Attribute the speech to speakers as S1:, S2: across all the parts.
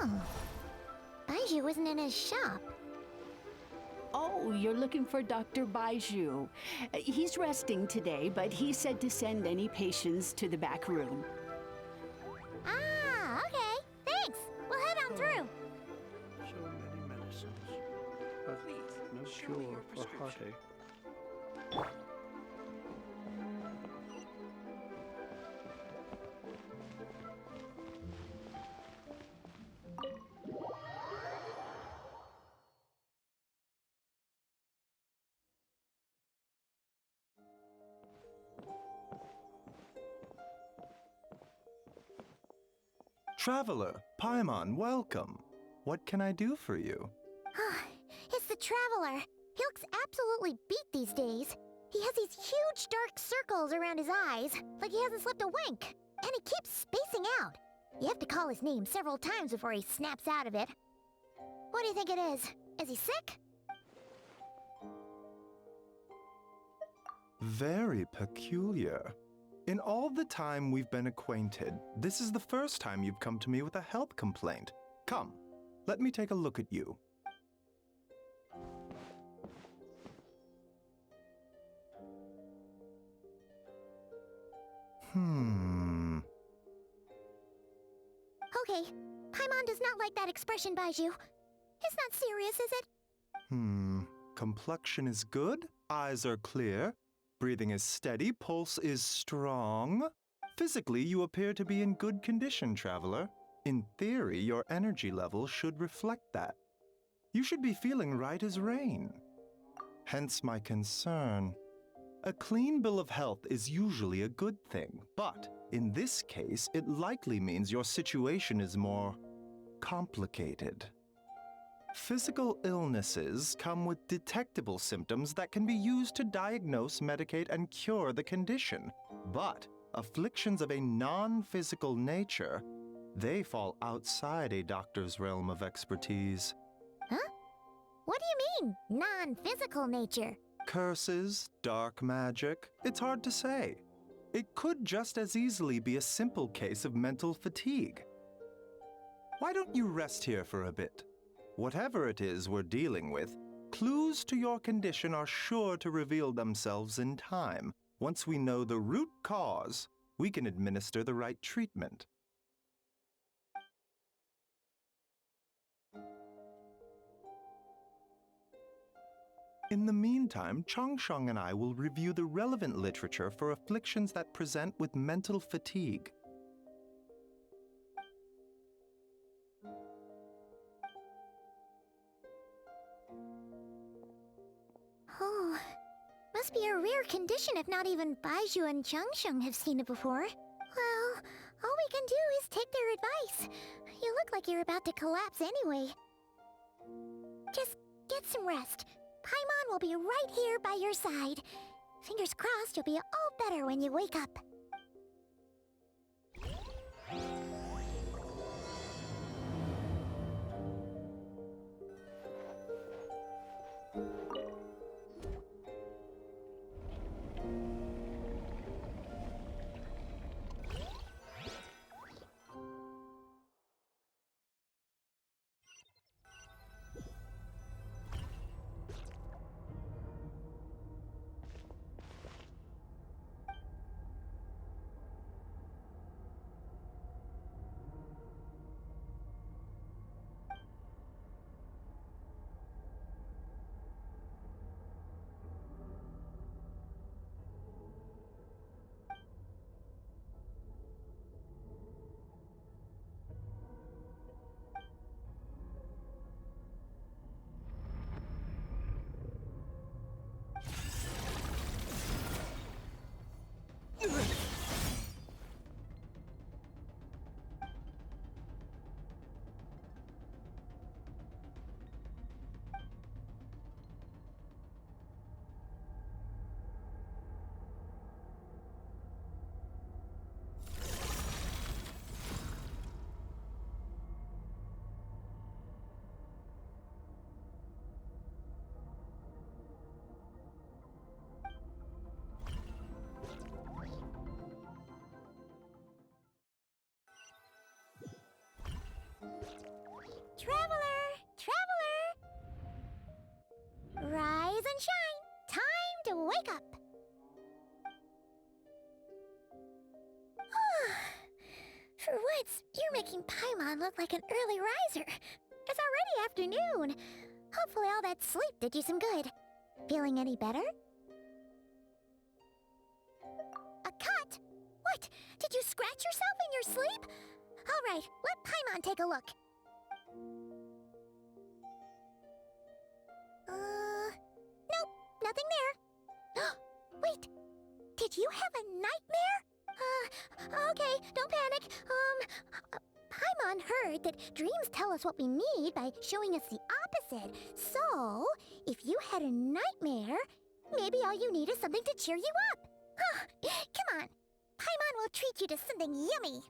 S1: Oh. Baiju isn't in his shop.
S2: Oh, you're looking for Dr. Baiju. He's resting today, but he said to send any patients to the back room.
S1: Ah, okay. Thanks. We'll head on through.
S3: So many medicines, but no cure for heartache.
S4: Traveler, Paimon, welcome. What can I do for you?
S1: It's the Traveler. He looks absolutely beat these days. He has these huge dark circles around his eyes, like he hasn't slept a wink. And he keeps spacing out. You have to call his name several times before he snaps out of it. What do you think it is? Is he sick?
S4: Very peculiar. In all the time we've been acquainted, this is the first time you've come to me with a health complaint. Come, let me take a look at you.
S1: Okay. Paimon does not like that expression, Baiju. It's not serious, is it?
S4: Complexion is good, eyes are clear, breathing is steady, pulse is strong. Physically, you appear to be in good condition, Traveler. In theory, your energy level should reflect that. You should be feeling right as rain. Hence my concern. A clean bill of health is usually a good thing, but in this case, it likely means your situation is more complicated. Physical illnesses come with detectable symptoms that can be used to diagnose, medicate, and cure the condition. But afflictions of a non-physical nature, they fall outside a doctor's realm of expertise.
S1: Huh? What do you mean, non-physical nature?
S4: Curses, dark magic, it's hard to say. It could just as easily be a simple case of mental fatigue. Why don't you rest here for a bit? Whatever it is we're dealing with, clues to your condition are sure to reveal themselves in time. Once we know the root cause, we can administer the right treatment. In the meantime, Changsheng and I will review the relevant literature for afflictions that present with mental fatigue.
S1: Oh, must be a rare condition if not even Baiju and Changsheng have seen it before. Well, all we can do is take their advice. You look like you're about to collapse anyway. Just get some rest. Paimon will be right here by your side. Fingers crossed you'll be all better when you wake up. Traveler! Traveler! Rise and shine! Time to wake up! For once, you're making Paimon look like an early riser. It's already afternoon. Hopefully all that sleep did you some good. Feeling any better? A cut? What? Did you scratch yourself in your sleep? All right, let Paimon take a look. Nope, nothing there. Wait, did you have a nightmare? Okay, don't panic. Paimon heard that dreams tell us what we need by showing us the opposite. So, if you had a nightmare, maybe all you need is something to cheer you up. Come on, Paimon will treat you to something yummy.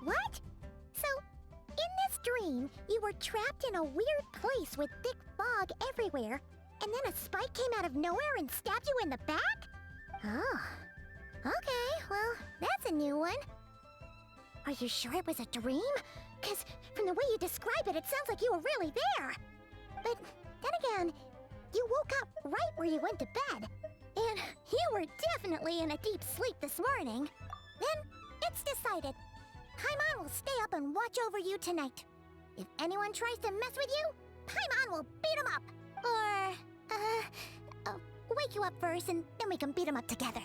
S1: What? So, in this dream, you were trapped in a weird place with thick fog everywhere, and then a spike came out of nowhere and stabbed you in the back? Oh. Okay, well, that's a new one. Are you sure it was a dream? Because from the way you describe it, it sounds like you were really there. But then again, you woke up right where you went to bed. And you were definitely in a deep sleep this morning. Then, it's decided. Paimon will stay up and watch over you tonight. If anyone tries to mess with you, Paimon will beat him up. Or, wake you up first and then we can beat him up together.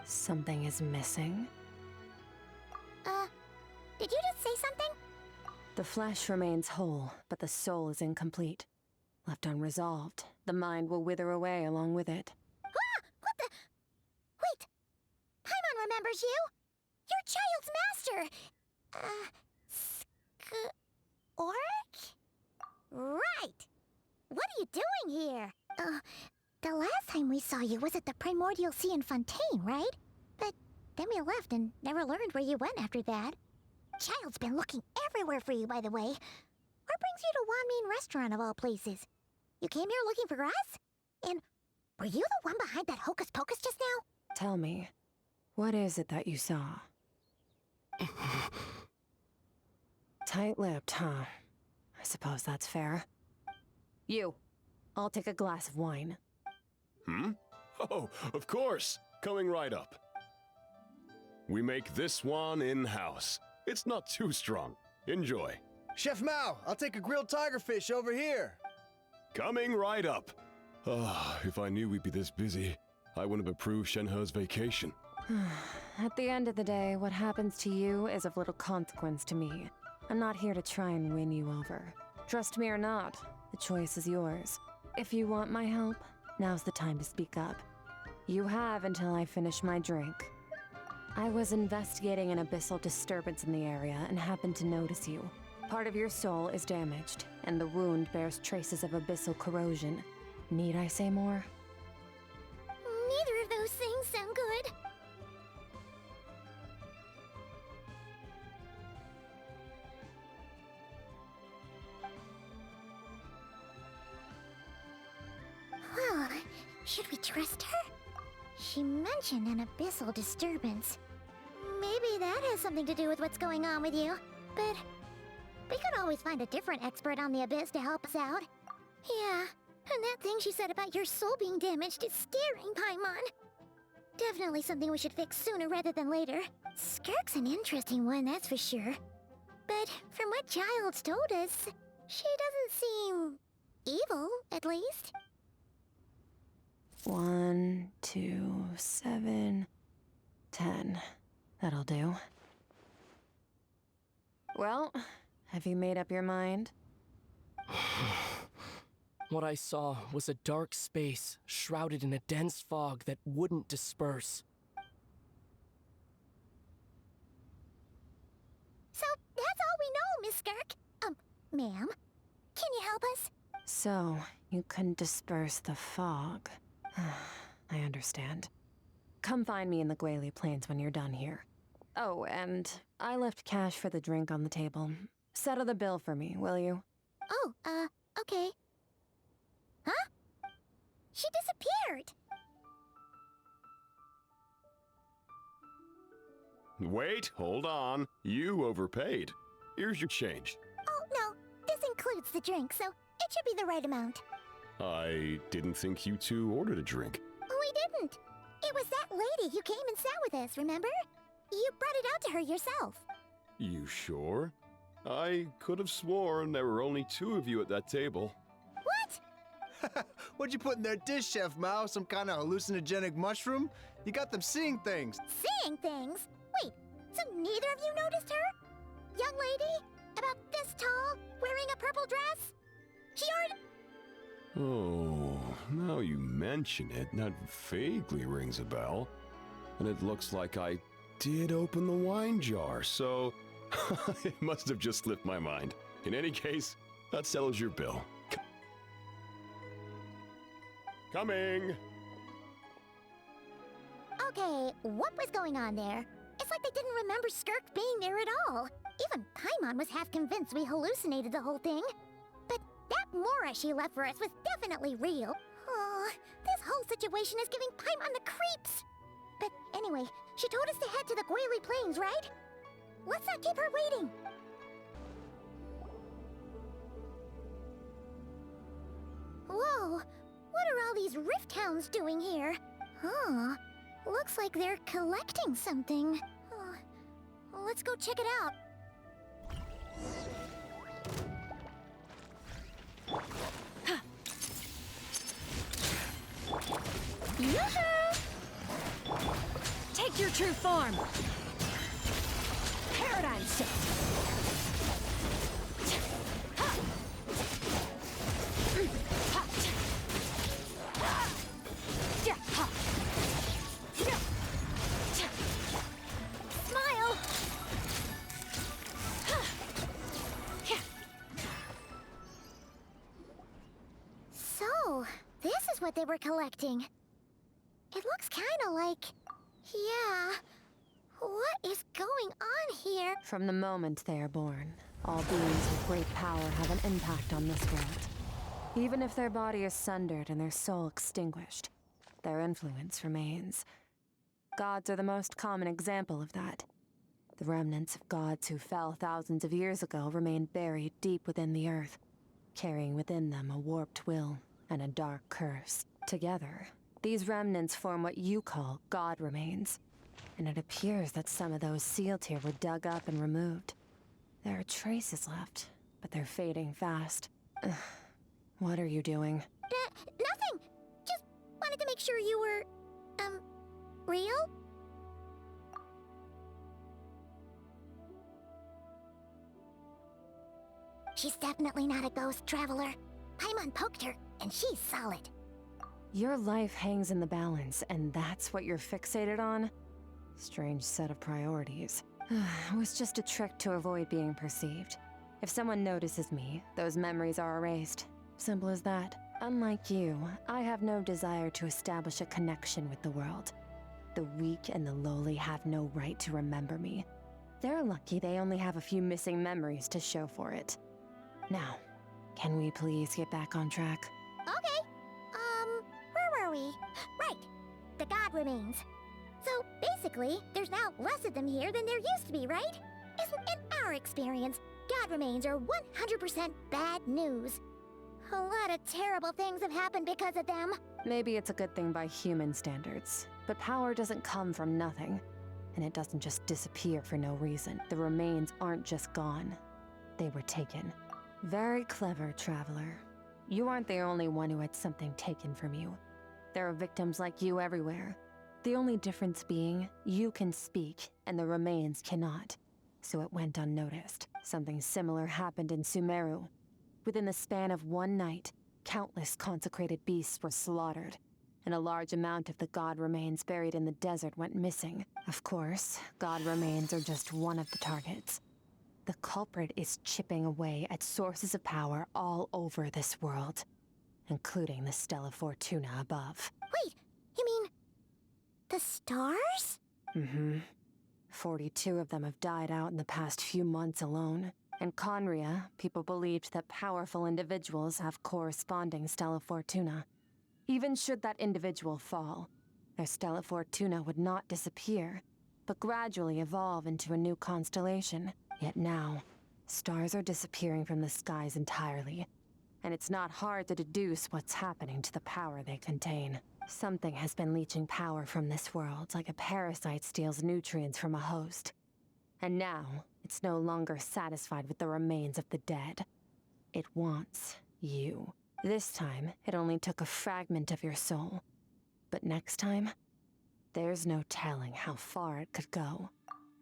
S5: Something is missing.
S1: Did you just say something?
S5: The flesh remains whole, but the soul is incomplete. Left unresolved, the mind will wither away along with it.
S1: Ah! What the? Wait! Paimon remembers you! Your child's master! Skirk? Right! What are you doing here? The last time we saw you was at the Primordial Sea in Fontaine, right? But then we left and never learned where you went after that. Child's been looking everywhere for you, by the way. What brings you to Wanmean Restaurant of all places? You came here looking for us? And were you the one behind that hocus pocus just now?
S5: Tell me, what is it that you saw? Tight-lipped, huh? I suppose that's fair. You, I'll take a glass of wine.
S6: Oh, of course. Coming right up. We make this one in-house. It's not too strong. Enjoy.
S7: Chef Mao, I'll take a grilled tigerfish over here.
S6: Coming right up. If I knew we'd be this busy, I wouldn't have approved Shenhe's vacation.
S5: At the end of the day, what happens to you is of little consequence to me. I'm not here to try and win you over. Trust me or not, the choice is yours. If you want my help, now's the time to speak up. You have until I finish my drink. I was investigating an abyssal disturbance in the area and happened to notice you. Part of your soul is damaged, and the wound bears traces of abyssal corrosion. Need I say more?
S1: Neither of those things sound good. Well, should we trust her? She mentioned an abyssal disturbance. Maybe that has something to do with what's going on with you. But we could always find a different expert on the abyss to help us out. Yeah, and that thing she said about your soul being damaged is scaring, Paimon. Definitely something we should fix sooner rather than later. Skirk's an interesting one, that's for sure. But from what Child's told us, she doesn't seem evil, at least.
S5: 1, 2, 7, 10. That'll do. Well, have you made up your mind?
S8: What I saw was a dark space shrouded in a dense fog that wouldn't disperse.
S1: So that's all we know, Miss Skirk. Ma'am, can you help us?
S5: So, you couldn't disperse the fog. I understand. Come find me in the Guili Plains when you're done here. Oh, and I left cash for the drink on the table. Settle the bill for me, will you?
S1: Oh, okay. Huh? She disappeared!
S6: Wait, hold on. You overpaid. Here's your change.
S1: Oh, no. This includes the drink, so it should be the right amount.
S6: I didn't think you two ordered a drink.
S1: We didn't. It was that lady who came and sat with us, remember? You brought it out to her yourself.
S6: You sure? I could have sworn there were only 2 of you at that table.
S1: What?
S7: What'd you put in their dish, Chef Mao? Some kind of hallucinogenic mushroom? You got them seeing things.
S1: Seeing things? Wait, so neither of you noticed her? Young lady? About this tall, wearing a purple dress? She already...
S6: Oh, now you mention it, that vaguely rings a bell. And it looks like I did open the wine jar, so it must have just slipped my mind. In any case, that settles your bill. Coming!
S1: Okay, what was going on there? It's like they didn't remember Skirk being there at all. Even Paimon was half convinced we hallucinated the whole thing. But that Mora she left for us was definitely real. Oh, this whole situation is giving Paimon the creeps. But anyway, she told us to head to the Guili Plains, right? Let's not keep her waiting. Whoa, what are all these rift hounds doing here? Huh, looks like they're collecting something. Let's go check it out.
S5: Yoo-hoo! Take your true form! Paradigm shift!
S1: Smile! So, this is what they were collecting. It looks kinda like... Yeah... What is going on here?
S5: From the moment they are born, all beings with great power have an impact on this world. Even if their body is sundered and their soul extinguished, their influence remains. Gods are the most common example of that. The remnants of gods who fell thousands of years ago remain buried deep within the earth, carrying within them a warped will and a dark curse. Together, these remnants form what you call god remains. And it appears that some of those sealed here were dug up and removed. There are traces left, but they're fading fast. Ugh. What are you doing?
S1: Nothing! Just wanted to make sure you were... real? She's definitely not a ghost traveler. Paimon poked her, and she's solid.
S5: Your life hangs in the balance, and that's what you're fixated on? Strange set of priorities. It was just a trick to avoid being perceived. If someone notices me, those memories are erased. Simple as that. Unlike you, I have no desire to establish a connection with the world. The weak and the lowly have no right to remember me. They're lucky they only have a few missing memories to show for it. Now, can we please get back on track?
S1: Okay. Where were we? Right. The god remains. So, basically, there's now less of them here than there used to be, right? In our experience, god remains are 100% bad news. A lot of terrible things have happened because of them.
S5: Maybe it's a good thing by human standards, but power doesn't come from nothing. And it doesn't just disappear for no reason. The remains aren't just gone. They were taken. Very clever, traveler. You aren't the only one who had something taken from you. There are victims like you everywhere. The only difference being, you can speak, and the remains cannot. So it went unnoticed. Something similar happened in Sumeru. Within the span of one night, countless consecrated beasts were slaughtered, and a large amount of the god remains buried in the desert went missing. Of course, god remains are just one of the targets. The culprit is chipping away at sources of power all over this world, including the Stella Fortuna above.
S1: Wait, you mean the stars?
S5: Mm-hmm. 42 of them have died out in the past few months alone. In Conria, people believed that powerful individuals have corresponding Stella Fortuna. Even should that individual fall, their Stella Fortuna would not disappear, but gradually evolve into a new constellation. Yet now, stars are disappearing from the skies entirely, and it's not hard to deduce what's happening to the power they contain. Something has been leeching power from this world like a parasite steals nutrients from a host. And now, it's no longer satisfied with the remains of the dead. It wants you. This time, it only took a fragment of your soul. But next time, there's no telling how far it could go.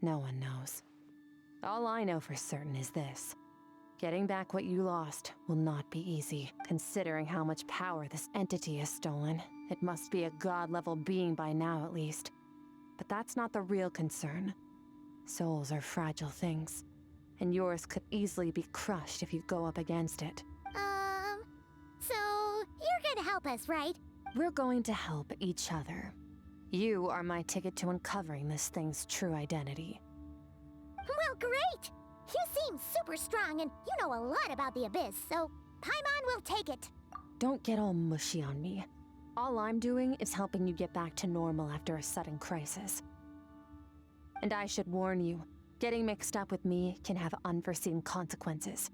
S5: No one knows. All I know for certain is this. Getting back what you lost will not be easy. Considering how much power this entity has stolen, it must be a god-level being by now at least. But that's not the real concern. Souls are fragile things, and yours could easily be crushed if you go up against it.
S1: So you're gonna help us, right?
S5: We're going to help each other. You are my ticket to uncovering this thing's true identity.
S1: Well, great! You seem super strong and you know a lot about the Abyss, so Paimon will take it.
S5: Don't get all mushy on me. All I'm doing is helping you get back to normal after a sudden crisis. And I should warn you, getting mixed up with me can have unforeseen consequences.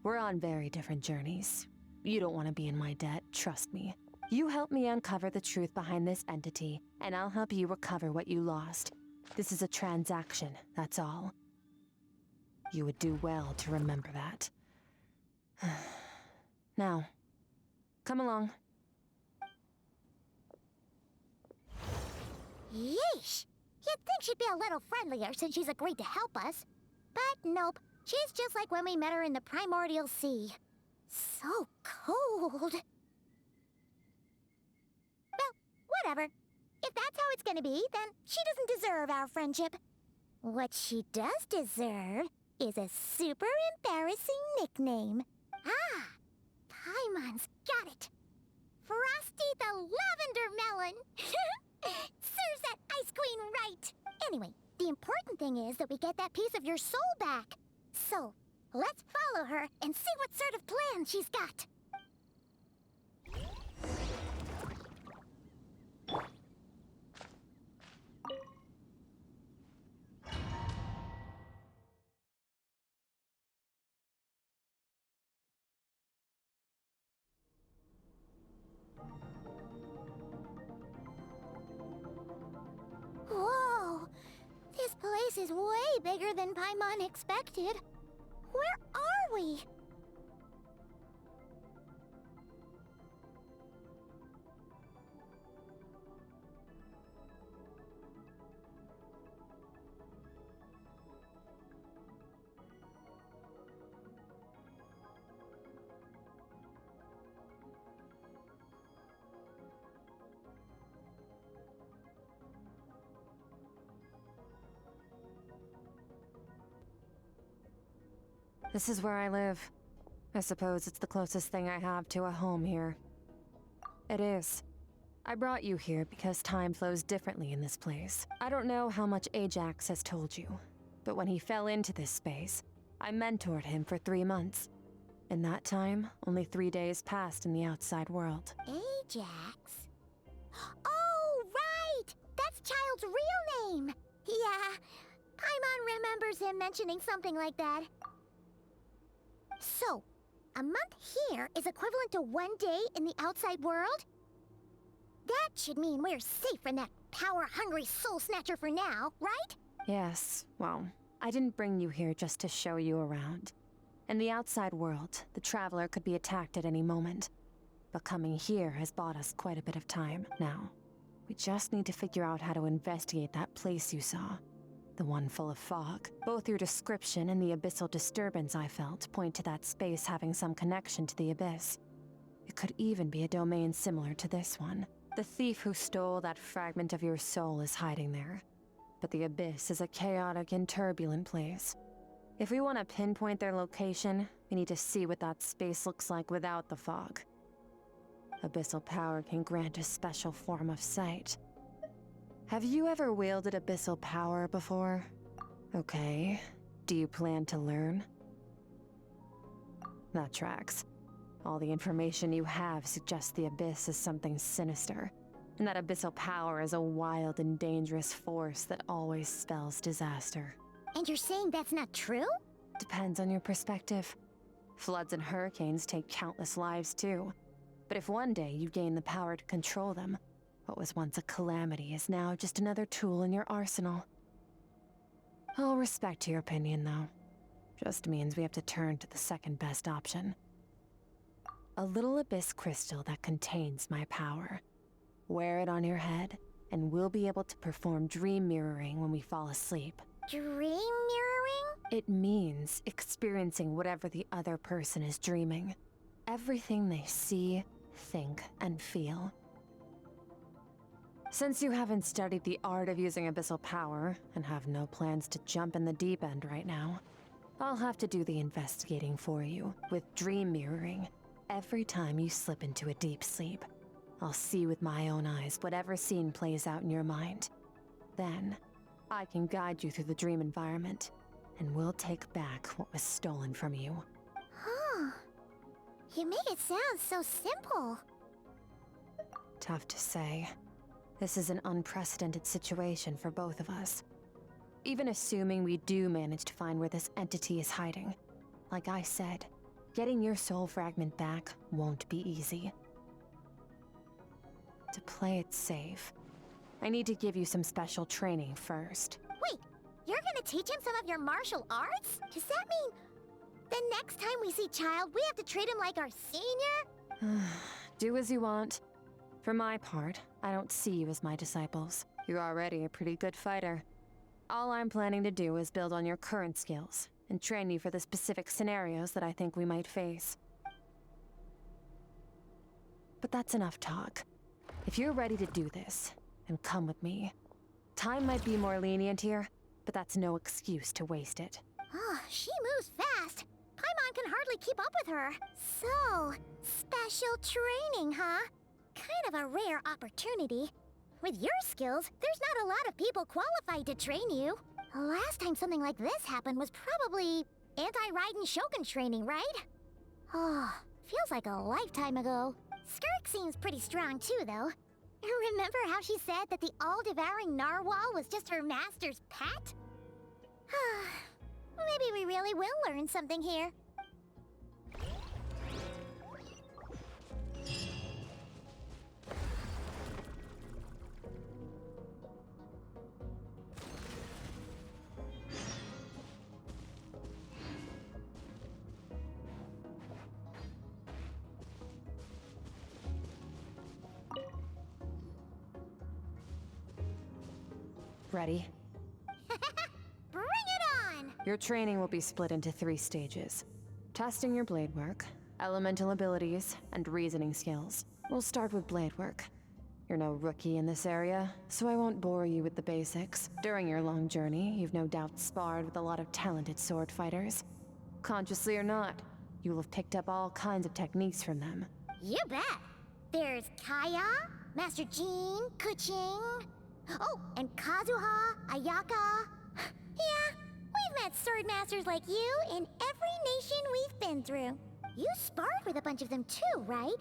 S5: We're on very different journeys. You don't want to be in my debt, trust me. You help me uncover the truth behind this entity, and I'll help you recover what you lost. This is a transaction, that's all. You would do well to remember that. Now, come along.
S1: Yeesh! You'd think she'd be a little friendlier since she's agreed to help us. But nope, she's just like when we met her in the Primordial Sea. So cold. Well, whatever. If that's how it's gonna be, then she doesn't deserve our friendship. What she does deserve is a super embarrassing nickname. Ah, Paimon's got it. Frosty the Lavender Melon. Serves that ice queen right. Anyway, the important thing is that we get that piece of your soul back. So, let's follow her and see what sort of plan she's got. Whoa! This place is way bigger than Paimon expected. Where are we?
S5: This is where I live. I suppose it's the closest thing I have to a home here. It is. I brought you here because time flows differently in this place. I don't know how much Ajax has told you, but when he fell into this space, I mentored him for 3 months. In that time, only 3 days passed in the outside world.
S1: Ajax? Oh, right! That's Child's real name! Yeah, Paimon remembers him mentioning something like that. So, a month here is equivalent to 1 day in the outside world? That should mean we're safe from that power-hungry soul snatcher for now, right?
S5: Yes, well, I didn't bring you here just to show you around. In the outside world, the Traveler could be attacked at any moment. But coming here has bought us quite a bit of time now. We just need to figure out how to investigate that place you saw. The one full of fog. Both your description and the abyssal disturbance I felt point to that space having some connection to the Abyss. It could even be a domain similar to this one. The thief who stole that fragment of your soul is hiding there. But the Abyss is a chaotic and turbulent place. If we want to pinpoint their location, we need to see what that space looks like without the fog. Abyssal power can grant a special form of sight. Have you ever wielded abyssal power before? Okay. Do you plan to learn? That tracks. All the information you have suggests the Abyss is something sinister, and that abyssal power is a wild and dangerous force that always spells disaster.
S1: And you're saying that's not true?
S5: Depends on your perspective. Floods and hurricanes take countless lives too. But if one day you gain the power to control them, what was once a calamity is now just another tool in your arsenal. I'll respect your opinion, though. Just means we have to turn to the second best option. A little abyss crystal that contains my power. Wear it on your head, and we'll be able to perform dream mirroring when we fall asleep.
S1: Dream mirroring?
S5: It means experiencing whatever the other person is dreaming. Everything they see, think, and feel. Since you haven't studied the art of using abyssal power, and have no plans to jump in the deep end right now, I'll have to do the investigating for you, with dream mirroring. Every time you slip into a deep sleep, I'll see with my own eyes whatever scene plays out in your mind. Then, I can guide you through the dream environment, and we'll take back what was stolen from you.
S1: Huh. You make it sound so simple.
S5: Tough to say. This is an unprecedented situation for both of us. Even assuming we do manage to find where this entity is hiding, like I said, getting your soul fragment back won't be easy. To play it safe, I need to give you some special training first.
S1: Wait, you're gonna teach him some of your martial arts? Does that mean the next time we see Child, we have to treat him like our senior?
S5: Do as you want. For my part, I don't see you as my disciples. You're already a pretty good fighter. All I'm planning to do is build on your current skills and train you for the specific scenarios that I think we might face. But that's enough talk. If you're ready to do this, then come with me. Time might be more lenient here, but that's no excuse to waste it.
S1: Oh, she moves fast. Paimon can hardly keep up with her. So, special training, huh? Kind of a rare opportunity. With your skills, there's not a lot of people qualified to train you. The last time something like this happened was probably anti-Raiden Shogun training, right? Oh, feels like a lifetime ago. Skirk seems pretty strong too, though. Remember how she said that the all-devouring narwhal was just her master's pet? Maybe we really will learn something here.
S5: Ready?
S1: Bring it on!
S5: Your training will be split into 3 stages. Testing your blade work, elemental abilities, and reasoning skills. We'll start with blade work. You're no rookie in this area, so I won't bore you with the basics. During your long journey, you've no doubt sparred with a lot of talented sword fighters. Consciously or not, you will have picked up all kinds of techniques from them.
S1: You bet! There's Kaya, Master Jean, Kuching... Oh, and Kazuha, Ayaka. Yeah, we've met sword masters like you in every nation we've been through. You sparred with a bunch of them too, right?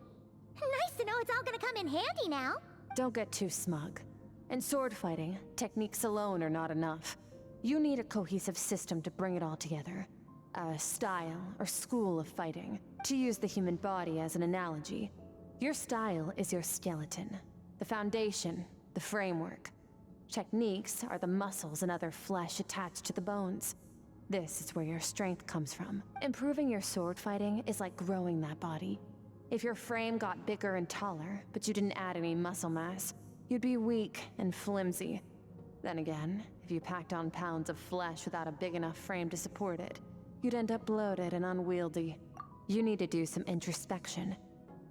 S1: Nice to know it's all gonna come in handy now.
S5: Don't get too smug. In sword fighting, techniques alone are not enough. You need a cohesive system to bring it all together. A style or school of fighting. To use the human body as an analogy, your style is your skeleton, the foundation, the framework. Techniques are the muscles and other flesh attached to the bones. This is where your strength comes from. Improving your sword fighting is like growing that body. If your frame got bigger and taller, but you didn't add any muscle mass, you'd be weak and flimsy. Then again, if you packed on pounds of flesh without a big enough frame to support it, you'd end up bloated and unwieldy. You need to do some introspection.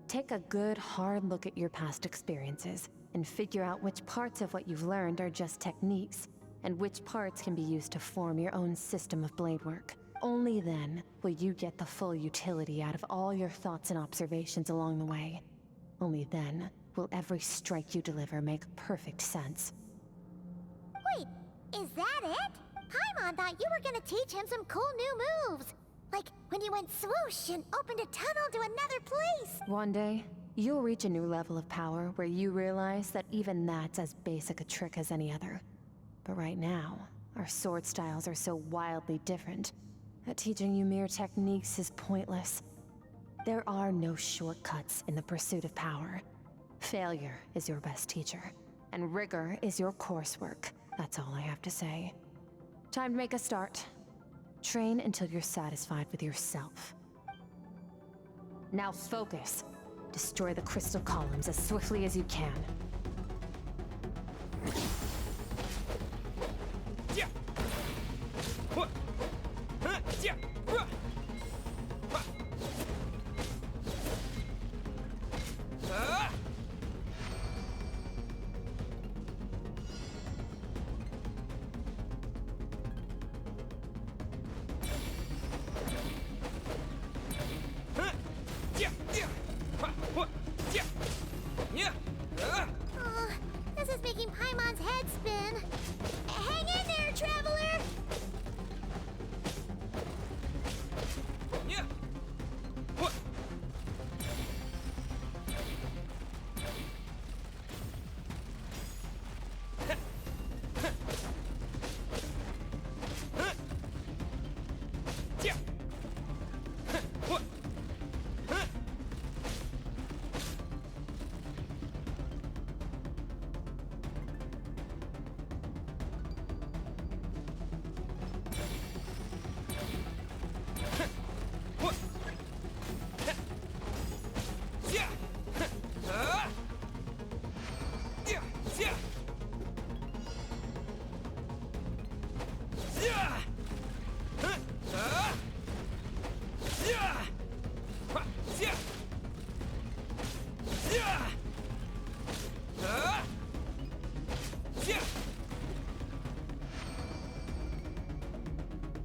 S5: Take a good, hard look at your past experiences and figure out which parts of what you've learned are just techniques, and which parts can be used to form your own system of blade work. Only then will you get the full utility out of all your thoughts and observations along the way. Only then will every strike you deliver make perfect sense.
S1: Wait, is that it? Paimon thought you were gonna teach him some cool new moves. Like when you went swoosh and opened a tunnel to another place.
S5: One day, you'll reach a new level of power where you realize that even that's as basic a trick as any other. But right now, our sword styles are so wildly different that teaching you mere techniques is pointless. There are no shortcuts in the pursuit of power. Failure is your best teacher, and rigor is your coursework. That's all I have to say. Time to make a start. Train until you're satisfied with yourself. Now focus. Destroy the crystal columns as swiftly as you can.
S1: Oh, this is making Paimon's head spin. Hang in there, traveler!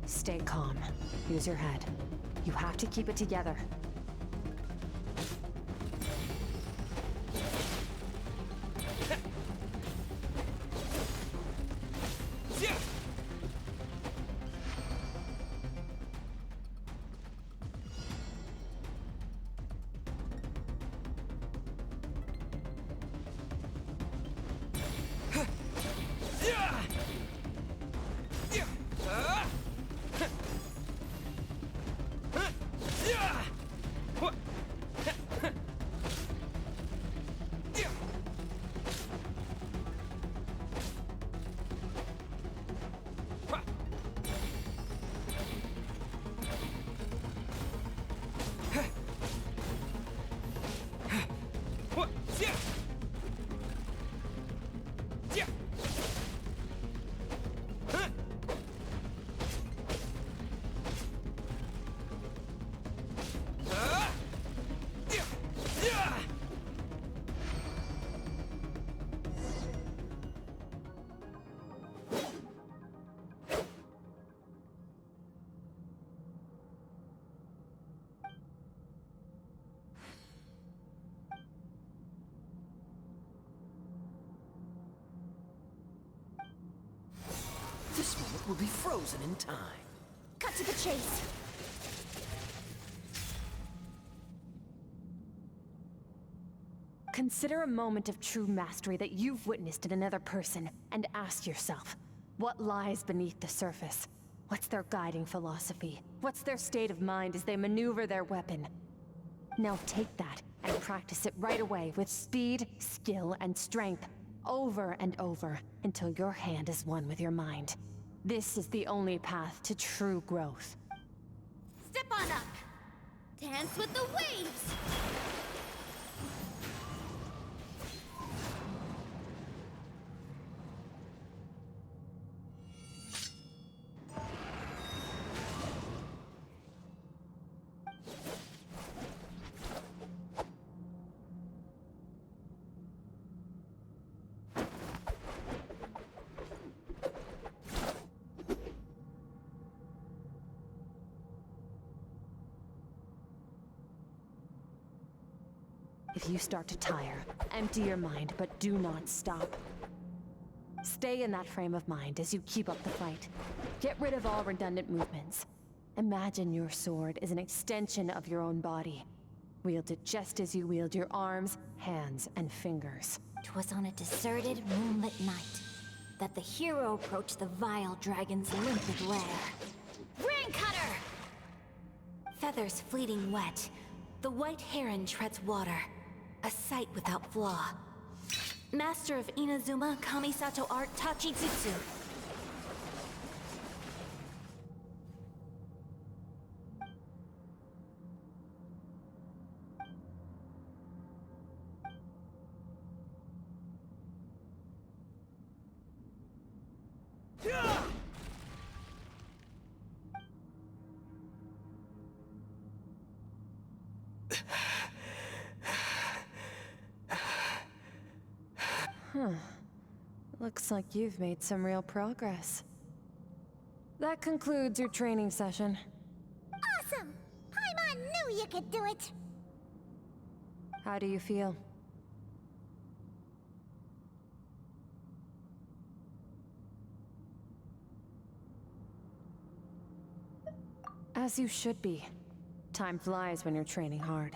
S1: Stay calm. Use your head. You have to keep it together.
S9: This moment will be frozen in time.
S1: Cut to the chase.
S5: Consider a moment of true mastery that you've witnessed in another person, and ask yourself, what lies beneath the surface? What's their guiding philosophy? What's their state of mind as they maneuver their weapon? Now take that and practice it right away with speed, skill, and strength, over and over, until your hand is one with your mind. This is the only path to true growth.
S1: Step on up. Dance with the waves.
S5: If you start to tire, empty your mind, but do not stop. Stay in that frame of mind as you keep up the fight. Get rid of all redundant movements. Imagine your sword is an extension of your own body. Wield it just as you wield your arms, hands, and fingers.
S10: 'Twas on a deserted, moonlit night that the hero approached the vile dragon's limpid lair. Ring cutter! Feathers fleeting wet, the white heron treads water, a sight without flaw. Master of Inazuma Kamisato art Tachijutsu.
S5: Looks like you've made some real progress. That concludes your training session.
S1: Awesome! Paimon knew you could do it!
S5: How do you feel? As you should be. Time flies when you're training hard.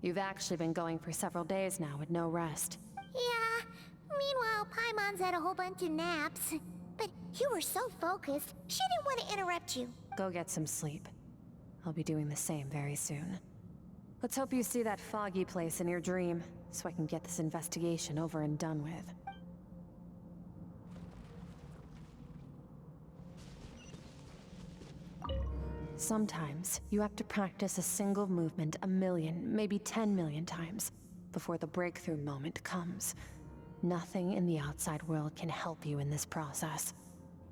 S5: You've actually been going for several days now with no rest.
S1: Yeah, meanwhile Paimon's had a whole bunch of naps. But you were so focused, she didn't want to interrupt you.
S5: Go get some sleep. I'll be doing the same very soon. Let's hope you see that foggy place in your dream, so I can get this investigation over and done with. Sometimes, you have to practice a single movement 1,000,000, maybe 10,000,000 times, before the breakthrough moment comes. Nothing in the outside world can help you in this process.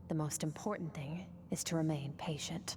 S5: The most important thing is to remain patient.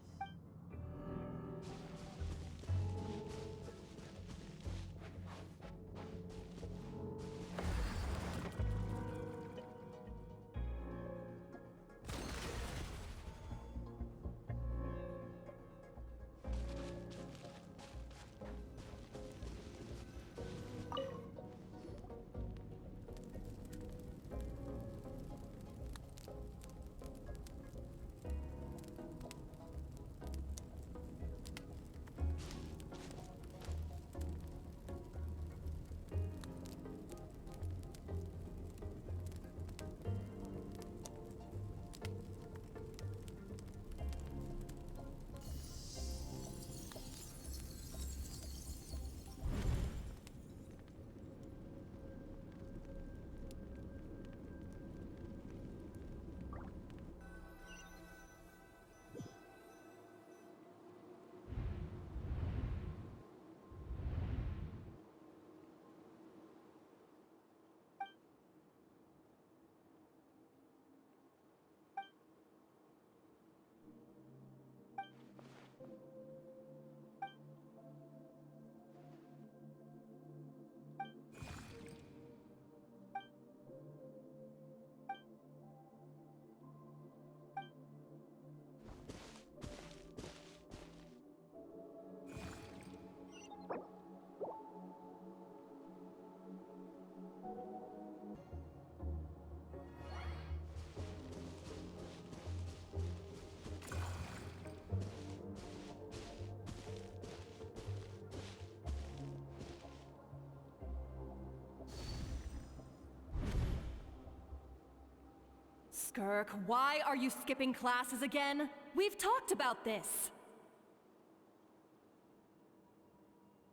S11: Skirk, why are you skipping classes again? We've talked about this.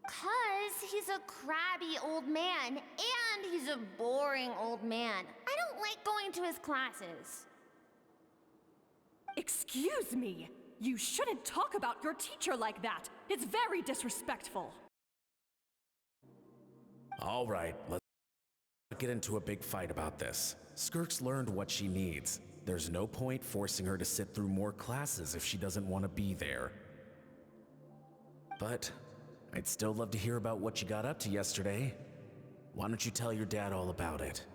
S10: 'Cause he's a crabby old man, and he's a boring old man. I don't like going to his classes.
S11: Excuse me! You shouldn't talk about your teacher like that. It's very disrespectful.
S9: All right, let's get into a big fight about this. Skirk's learned what she needs. There's no point forcing her to sit through more classes if she doesn't want to be there. But I'd still love to hear about what you got up to yesterday. Why don't you tell your dad all about it?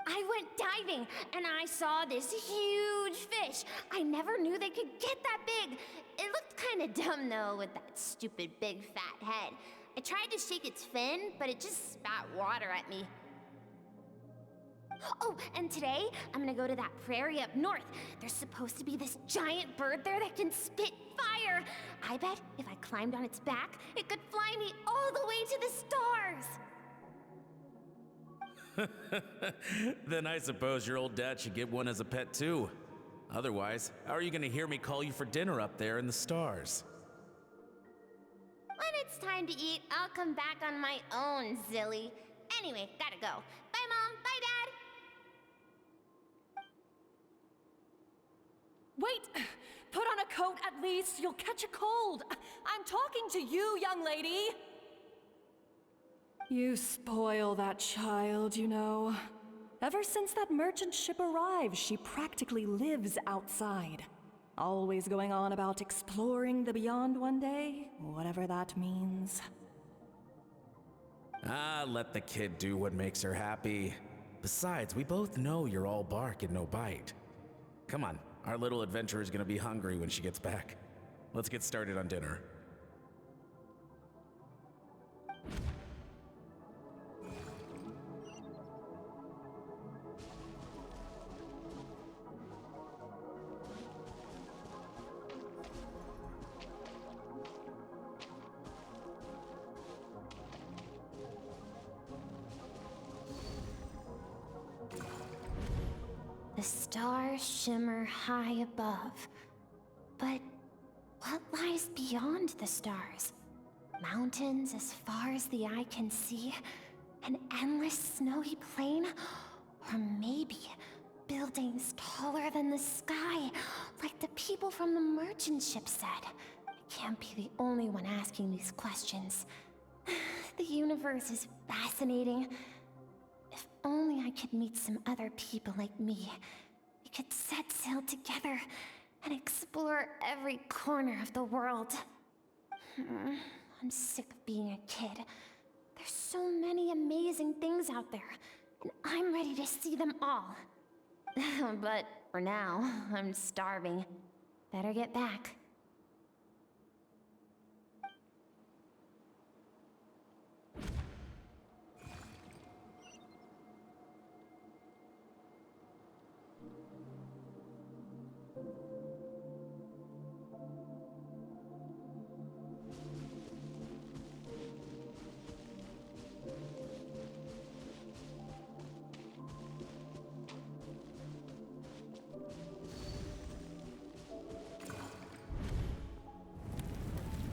S10: I went diving, and I saw this huge fish. I never knew they could get that big. It looked
S12: kinda dumb though with that stupid big fat head. I tried to shake its fin, but it just spat water at me. Oh, and today I'm gonna go to that prairie up north. There's supposed to be this giant bird there that can spit fire. I bet if I climbed on its back, it could fly me all the way to the stars.
S9: Then I suppose your old dad should get one as a pet too. Otherwise, how are you gonna hear me call you for dinner up there in the stars?
S12: When it's time to eat, I'll come back on my own, Zilly. Anyway, gotta go. Bye, Mom. Bye, Dad.
S11: Wait! Put on a coat at least. You'll catch a cold. I'm talking to you, young lady. You spoil that child, you know. Ever since that merchant ship arrived, she practically lives outside. Always going on about exploring the beyond one day, whatever that means.
S9: Ah, let the kid do what makes her happy. Besides, we both know you're all bark and no bite. Come on, our little adventurer is gonna be hungry when she gets back. Let's get started on dinner.
S12: The stars shimmer high above. But what lies beyond the stars? Mountains as far as the eye can see? An endless snowy plain? Or maybe buildings taller than the sky, like the people from the merchant ship said? I can't be the only one asking these questions. The universe is fascinating. If only I could meet some other people like me. We could set sail together and explore every corner of the world. I'm sick of being a kid. There's so many amazing things out there, and I'm ready to see them all. But for now, I'm starving. Better get back.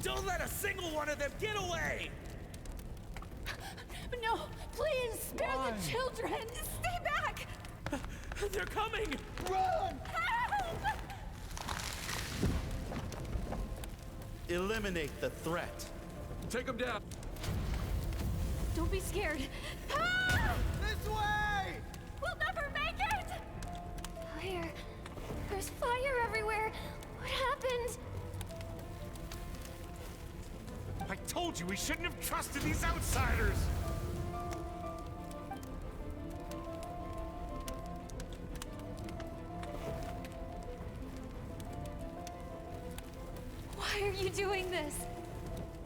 S13: Don't let a single one of them get away!
S11: No, please, spare the children! Stay back!
S13: They're coming!
S14: Run!
S11: Help!
S14: Eliminate the threat.
S13: Take them down.
S11: Don't be scared.
S14: This way!
S11: We'll never make it!
S12: Where? There's fire everywhere. What happened?
S13: I told you we shouldn't have trusted these outsiders!
S11: Why are you doing this?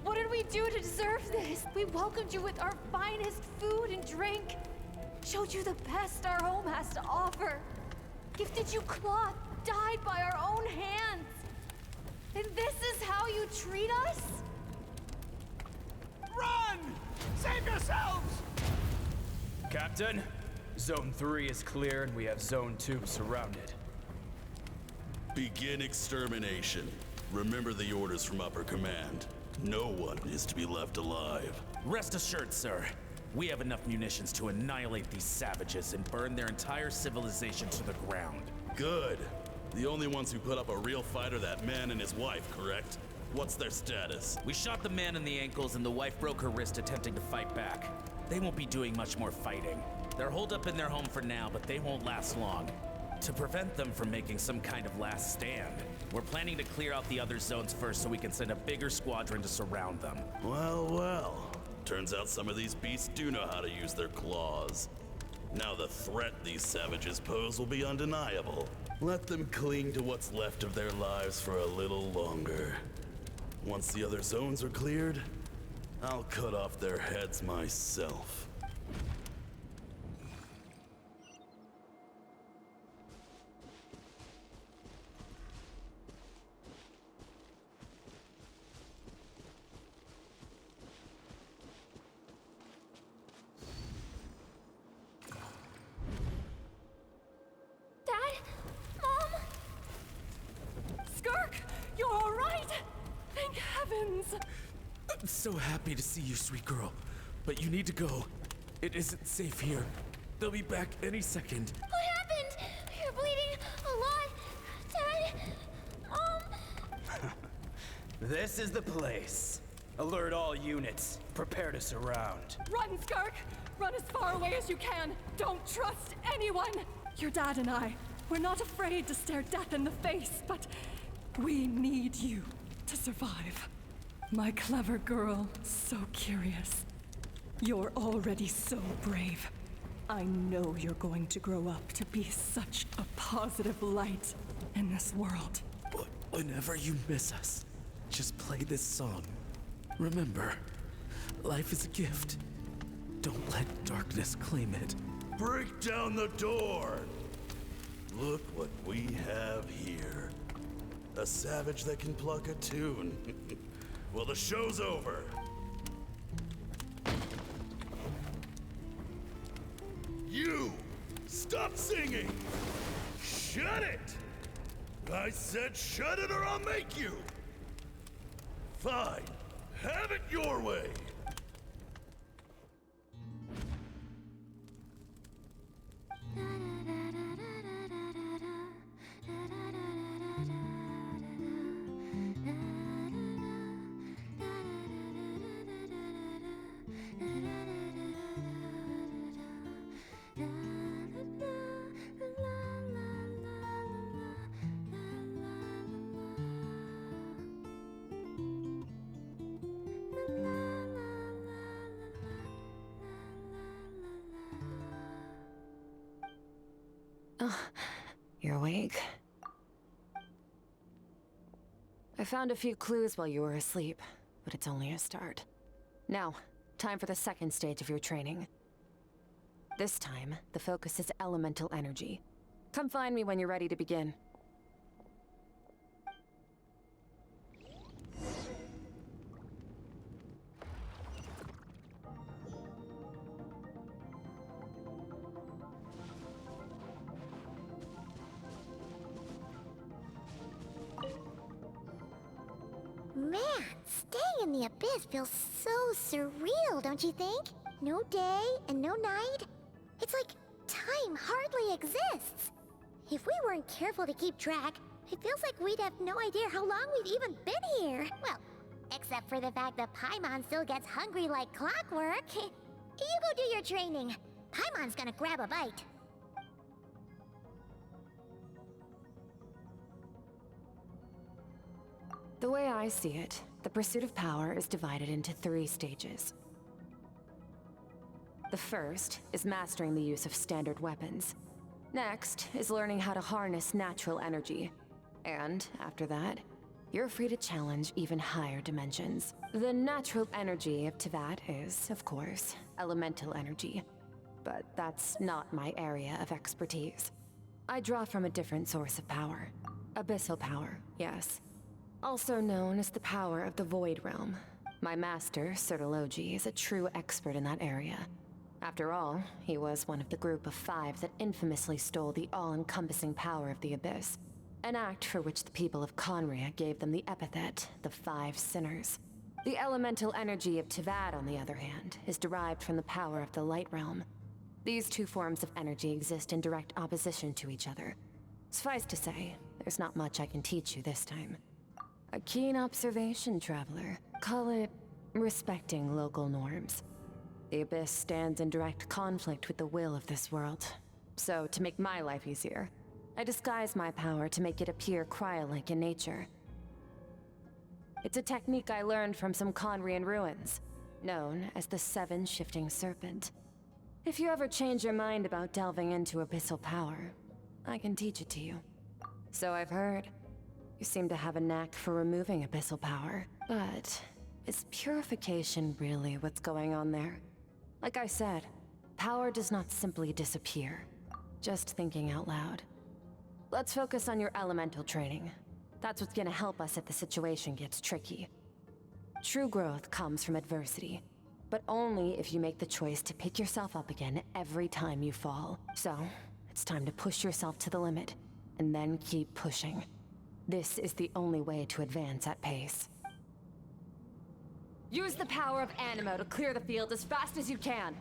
S11: What did we do to deserve this? We welcomed you with our finest food and drink. Showed you the best our home has to offer. Gifted you cloth dyed by our own hands. And this is how you treat us?
S13: Run! Save yourselves!
S15: Captain, Zone 3 is clear and we have Zone 2 surrounded.
S16: Begin extermination. Remember the orders from upper command. No one is to be left alive.
S9: Rest assured, sir. We have enough munitions to annihilate these savages and burn their entire civilization to the ground.
S16: Good. The only ones who put up a real fight are that man and his wife, correct? What's their status?
S9: We shot the man in the ankles and the wife broke her wrist attempting to fight back. They won't be doing much more fighting. They're holed up in their home for now, but they won't last long. To prevent them from making some kind of last stand, we're planning to clear out the other zones first so we can send a bigger squadron to surround them.
S16: Well, well. Turns out some of these beasts do know how to use their claws. Now the threat these savages pose will be undeniable. Let them cling to what's left of their lives for a little longer. Once the other zones are cleared, I'll cut off their heads myself.
S11: Dad? Mom? Skirk, you're all right? Thank heavens.
S9: I'm so happy to see you, sweet girl. But you need to go. It isn't safe here. They'll be back any second.
S1: What happened? You're bleeding a lot. Dad?
S15: This is the place. Alert all units. Prepare to surround.
S11: Run, Skirk! Run as far away as you can. Don't trust anyone. Your dad and I, we're not afraid to stare death in the face, but we need you to survive. My clever girl, so curious. You're already so brave. I know you're going to grow up to be such a positive light in this world.
S9: But whenever you miss us, just play this song. Remember, life is a gift. Don't let darkness claim it.
S16: Break down the door! Look what we have here. A savage that can pluck a tune. Well, the show's over. You! Stop singing! Shut it! I said shut it or I'll make you! Fine. Have it your way!
S5: You're awake. I found a few clues while you were asleep, but it's only a start. Now, time for the second stage of your training. This time, the focus is elemental energy. Come find me when you're ready to begin.
S1: Man, staying in the abyss feels so surreal, don't you think? No day and no night. It's like time hardly exists. If we weren't careful to keep track, it feels like we'd have no idea how long we've even been here. Well, except for the fact that Paimon still gets hungry like clockwork. You go do your training. Paimon's gonna grab a bite.
S5: The way I see it, the pursuit of power is divided into 3 stages. The first is mastering the use of standard weapons. Next is learning how to harness natural energy. And after that, you're free to challenge even higher dimensions. The natural energy of Teyvat is, of course, elemental energy. But that's not my area of expertise. I draw from a different source of power. Abyssal power, yes. Also known as the power of the Void Realm. My master, Sertologi, is a true expert in that area. After all, he was one of the group of 5 that infamously stole the all-encompassing power of the Abyss. An act for which the people of Conria gave them the epithet, the 5 Sinners. The elemental energy of Teyvat, on the other hand, is derived from the power of the Light Realm. These 2 forms of energy exist in direct opposition to each other. Suffice to say, there's not much I can teach you this time. A keen observation, traveler. Call it respecting local norms. The Abyss stands in direct conflict with the will of this world. So, to make my life easier, I disguise my power to make it appear cryo-like in nature. It's a technique I learned from some Conrian ruins, known as the 7 Shifting Serpent. If you ever change your mind about delving into abyssal power, I can teach it to you. So I've heard. You seem to have a knack for removing abyssal power. But is purification really what's going on there? Like I said, power does not simply disappear. Just thinking out loud. Let's focus on your elemental training. That's what's gonna help us if the situation gets tricky. True growth comes from adversity, but only if you make the choice to pick yourself up again every time you fall. So, it's time to push yourself to the limit, and then keep pushing. This is the only way to advance at pace. Use the power of Animo to clear the field as fast as you can.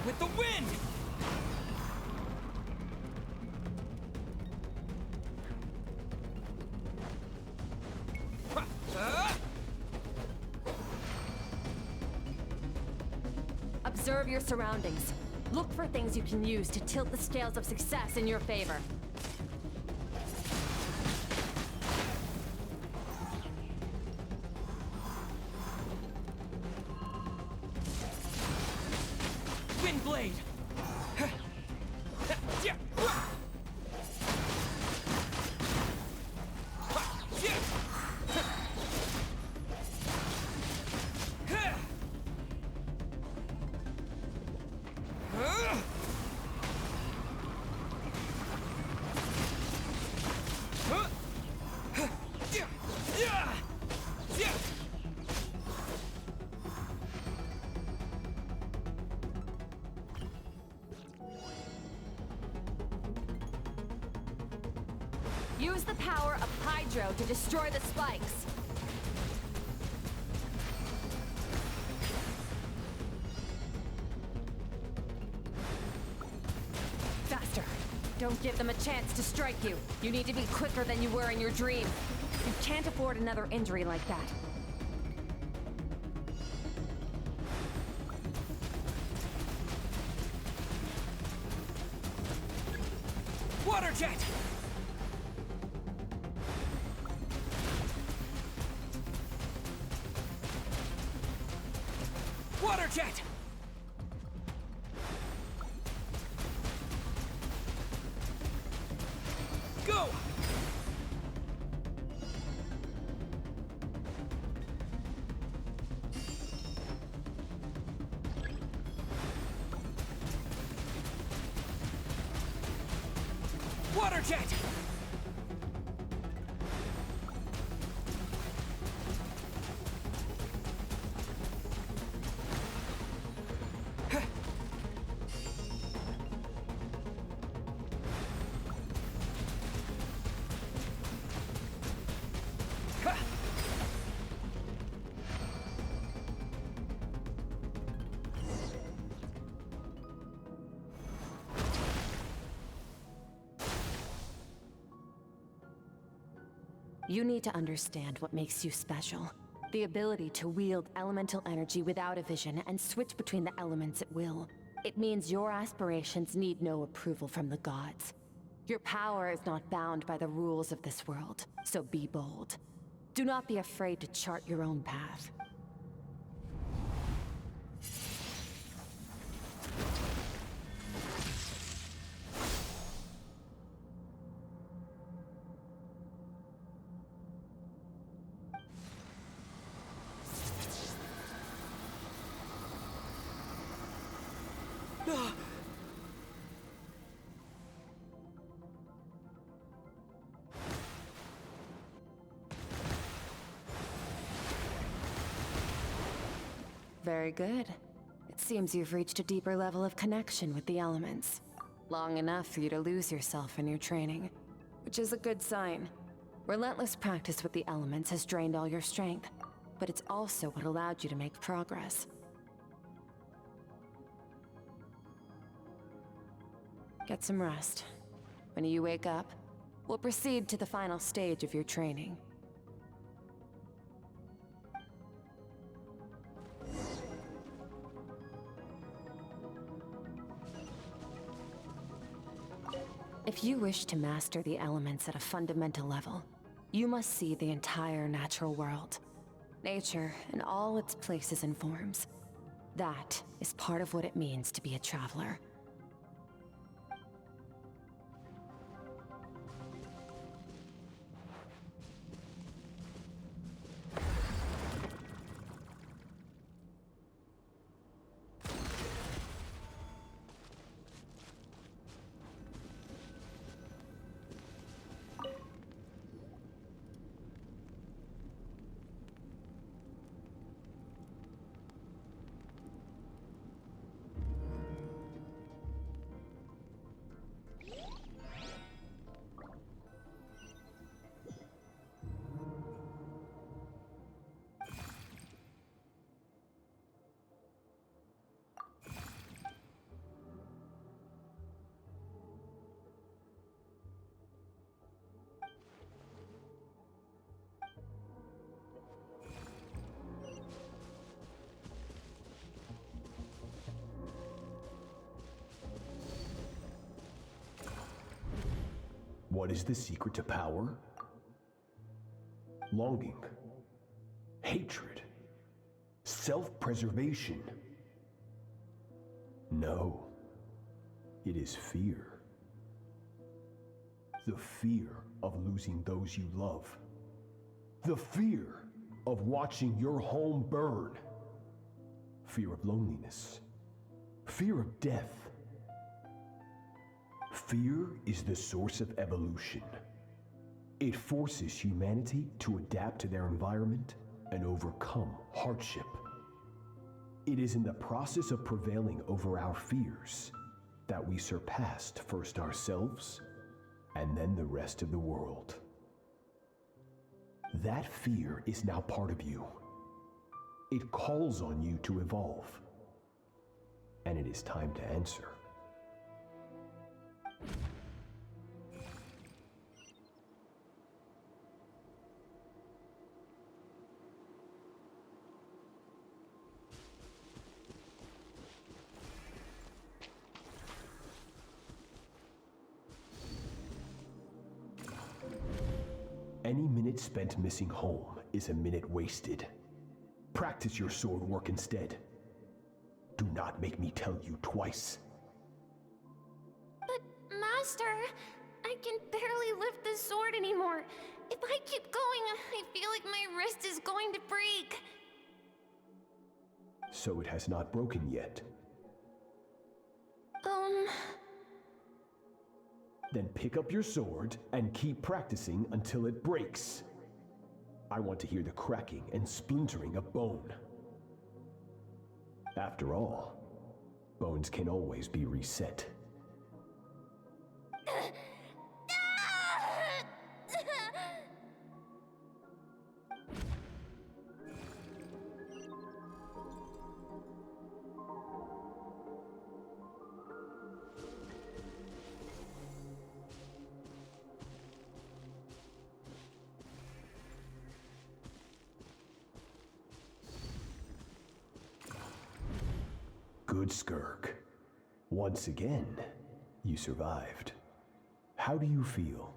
S15: With the wind!
S5: Observe your surroundings. Look for things you can use to tilt the scales of success in your favor.
S15: Windblade!
S5: Use the power of Hydro to destroy the spikes. Faster. Don't give them a chance to strike you. You need to be quicker than you were in your dream. You can't afford another injury like that.
S15: Water jet! Water jet! Go! Water jet!
S5: You need to understand what makes you special. The ability to wield elemental energy without a vision and switch between the elements at will. It means your aspirations need no approval from the gods. Your power is not bound by the rules of this world, so be bold. Do not be afraid to chart your own path. Very good. It seems you've reached a deeper level of connection with the elements. Long enough for you to lose yourself in your training, which is a good sign. Relentless practice with the elements has drained all your strength, but it's also what allowed you to make progress. Get some rest. When you wake up, we'll proceed to the final stage of your training. If you wish to master the elements at a fundamental level, you must see the entire natural world. Nature in all its places and forms. That is part of what it means to be a traveler.
S17: What is the secret to power? Longing, hatred, self-preservation. No, it is fear. The fear of losing those you love. The fear of watching your home burn. Fear of loneliness. Fear of death. Fear is the source of evolution. It forces humanity to adapt to their environment and overcome hardship. It is in the process of prevailing over our fears that we surpassed first ourselves and then the rest of the world. That fear is now part of you. It calls on you to evolve. And it is time to answer. Any minute spent missing home is a minute wasted. Practice your sword work instead. Do not make me tell you twice.
S12: But, Master, I can barely lift the sword anymore. If I keep going, I feel like my wrist is going to break.
S17: So it has not broken yet. Then pick up your sword and keep practicing until it breaks. I want to hear the cracking and splintering of bone. After all, bones can always be reset. Good, Skirk. Once again, you survived. How do you feel?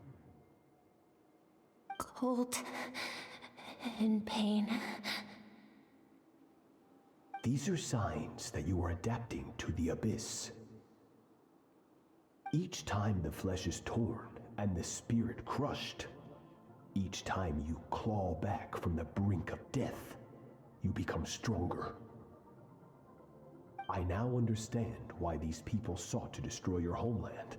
S12: Cold and pain.
S17: These are signs that you are adapting to the abyss. Each time the flesh is torn and the spirit crushed, each time you claw back from the brink of death, you become stronger. I now understand why these people sought to destroy your homeland.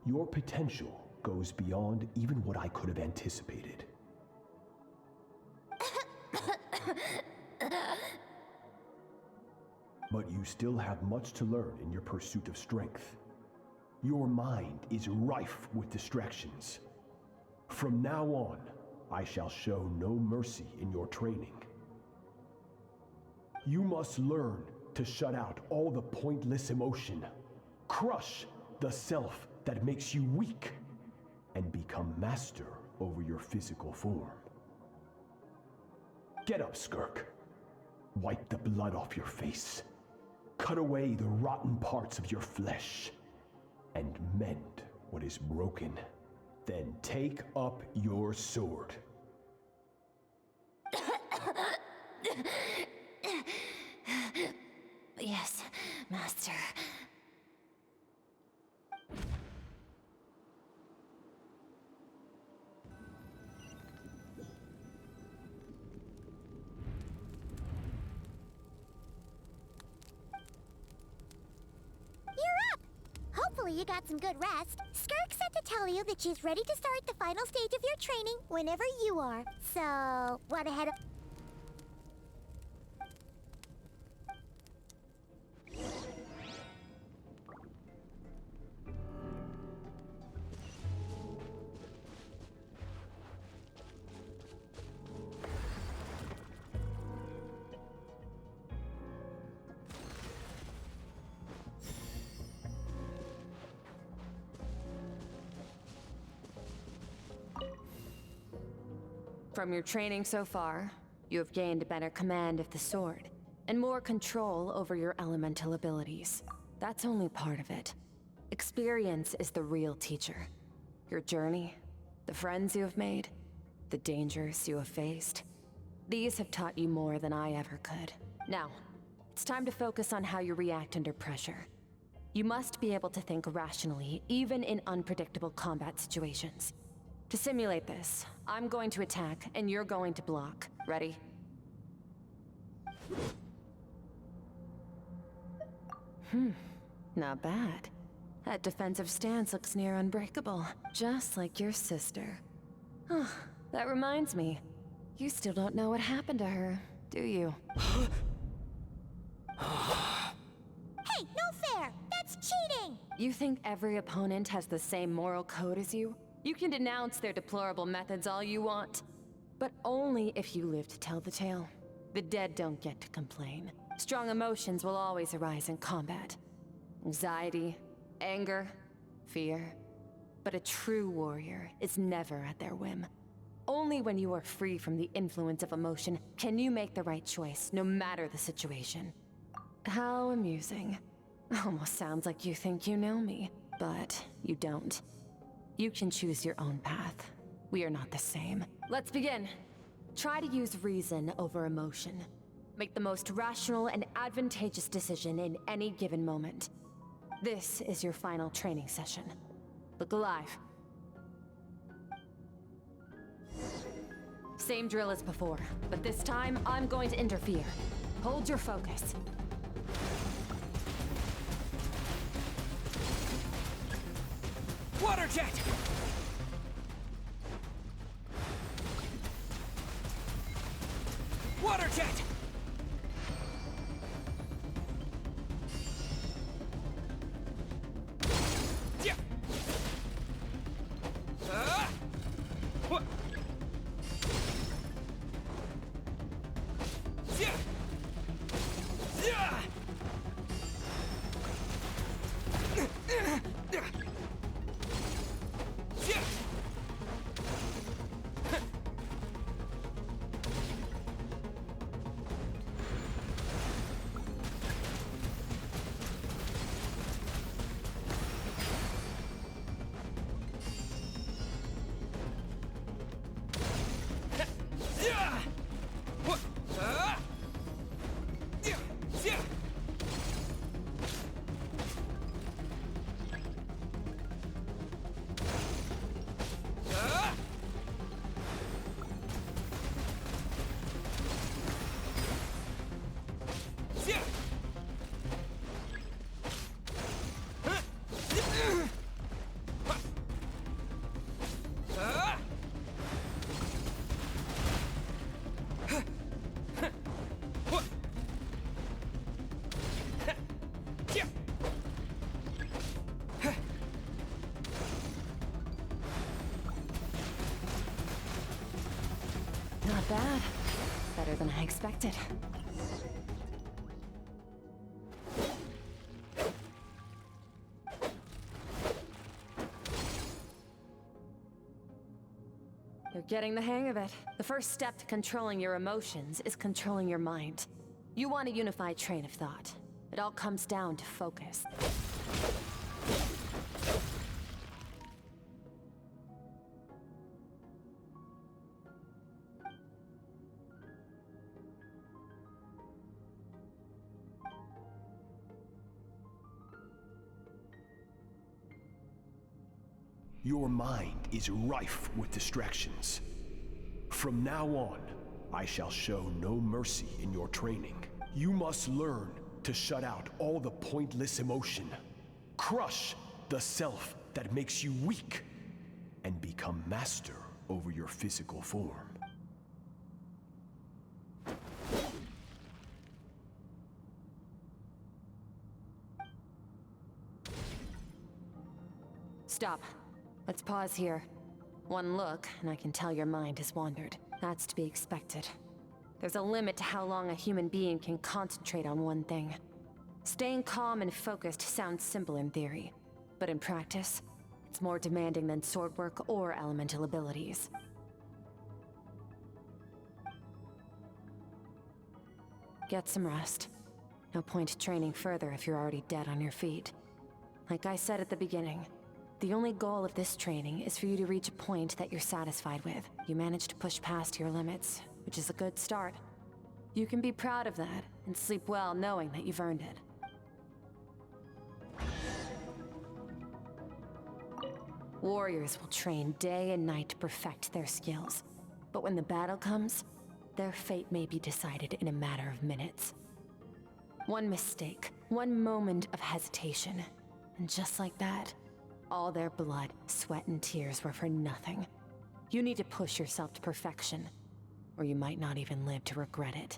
S17: Your potential goes beyond even what I could have anticipated. But you still have much to learn in your pursuit of strength. Your mind is rife with distractions. From now on, I shall show no mercy in your training. You must learn to shut out all the pointless emotion. Crush the self that makes you weak and become master over your physical form. Get up, Skirk. Wipe the blood off your face. Cut away the rotten parts of your flesh. And mend what is broken. Then take up your sword.
S12: Yes, Master.
S1: You're up! Hopefully you got some good rest. Skirk said to tell you that she's ready to start the final stage of your training whenever you are. So, wanna head up?
S5: From your training so far, you have gained better command of the sword, and more control over your elemental abilities. That's only part of it. Experience is the real teacher. Your journey, the friends you have made, the dangers you have faced. These have taught you more than I ever could. Now, it's time to focus on how you react under pressure. You must be able to think rationally, even in unpredictable combat situations. To simulate this, I'm going to attack, and you're going to block. Ready? Not bad. That defensive stance looks near unbreakable, just like your sister. Oh, that reminds me. You still don't know what happened to her, do you?
S1: Hey, no fair! That's cheating!
S5: You think every opponent has the same moral code as you? You can denounce their deplorable methods all you want, but only if you live to tell the tale. The dead don't get to complain. Strong emotions will always arise in combat. Anxiety, anger, fear. But a true warrior is never at their whim. Only when you are free from the influence of emotion can you make the right choice, no matter the situation. How amusing. Almost sounds like you think you know me, but you don't. You can choose your own path. We are not the same. Let's begin. Try to use reason over emotion. Make the most rational and advantageous decision in any given moment. This is your final training session. Look alive. Same drill as before, but this time I'm going to interfere. Hold your focus.
S14: Water jet! Water jet! Yeah. What? Yeah. Yeah.
S5: Not bad. Better than I expected. Getting the hang of it. The first step to controlling your emotions is controlling your mind. You want a unified train of thought. It all comes down to focus.
S17: Your mind is rife with distractions. From now on, I shall show no mercy in your training. You must learn to shut out all the pointless emotion. Crush the self that makes you weak, and become master over your physical form.
S5: Stop. Let's pause here. One look, and I can tell your mind has wandered. That's to be expected. There's a limit to how long a human being can concentrate on one thing. Staying calm and focused sounds simple in theory, but in practice, it's more demanding than sword work or elemental abilities. Get some rest. No point training further if you're already dead on your feet. Like I said at the beginning, the only goal of this training is for you to reach a point that you're satisfied with. You managed to push past your limits, which is a good start. You can be proud of that, and sleep well knowing that you've earned it. Warriors will train day and night to perfect their skills. But when the battle comes, their fate may be decided in a matter of minutes. One mistake, one moment of hesitation, and just like that, all their blood, sweat, and tears were for nothing. You need to push yourself to perfection, or you might not even live to regret it.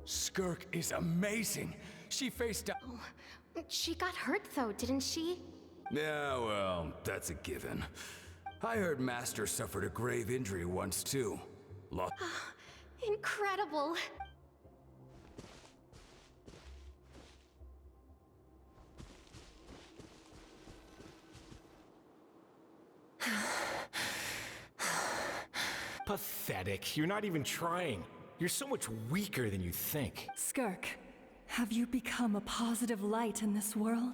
S13: Skirk is amazing. She faced down.
S11: Oh, she got hurt though, didn't she?
S15: Yeah, well, that's a given. I heard Master suffered a grave injury once too.
S11: Incredible.
S13: Pathetic. You're not even trying. You're so much weaker than you think.
S18: Skirk, have you become a positive light in this world?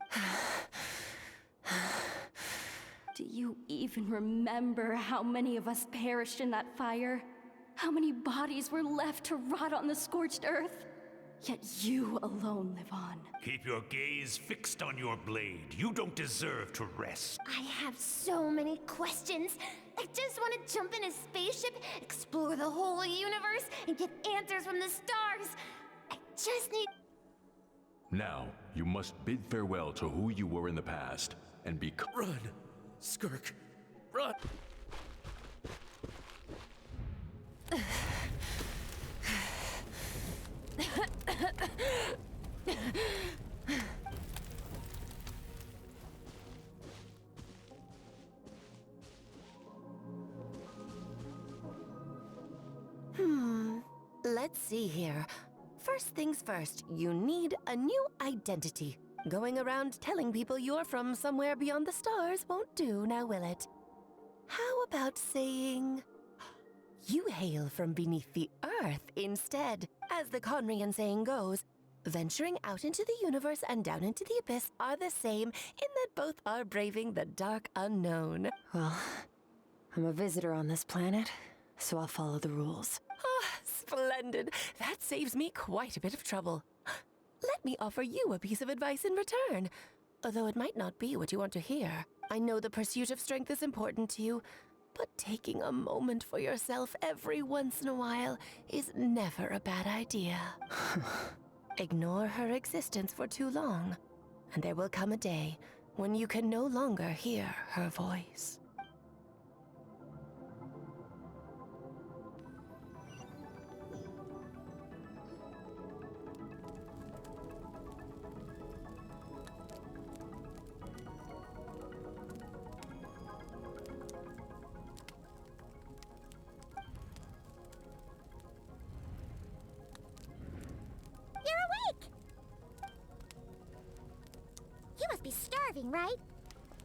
S11: Do you even remember how many of us perished in that fire? How many bodies were left to rot on the scorched earth? Yet you alone live on.
S13: Keep your gaze fixed on your blade. You don't deserve to rest.
S12: I have so many questions. I just want to jump in a spaceship, explore the whole universe, and get answers from the stars. I just need...
S6: Now, you must bid farewell to who you were in the past, and become...
S8: Run! Skirk! Run!
S19: Let's see here. First things first, you need a new identity. Going around telling people you're from somewhere beyond the stars won't do, now will it? How about saying... you hail from beneath the earth instead? As the Conrian saying goes, Venturing out into the universe and down into the abyss are the same in that both are braving the dark unknown.
S5: Well, I'm a visitor on this planet, so I'll follow the rules.
S19: Ah, splendid. That saves me quite a bit of trouble. Let me offer you a piece of advice in return, although it might not be what you want to hear. I know the pursuit of strength is important to you, but taking a moment for yourself every once in a while is never a bad idea. Ignore her existence for too long, and there will come a day when you can no longer hear her voice.
S1: You must be starving, right?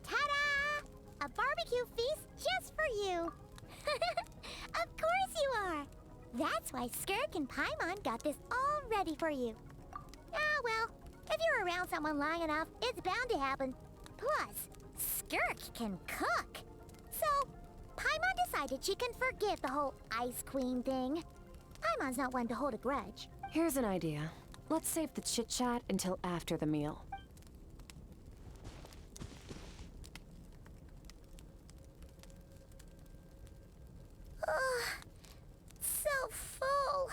S1: Ta-da! A barbecue feast just for you! Of course you are! That's why Skirk and Paimon got this all ready for you. Ah, well, if you're around someone long enough, it's bound to happen. Plus, Skirk can cook. So, Paimon decided she can forgive the whole Ice Queen thing. Paimon's not one to hold a grudge.
S5: Here's an idea. Let's save the chit-chat until after the meal.
S1: So full.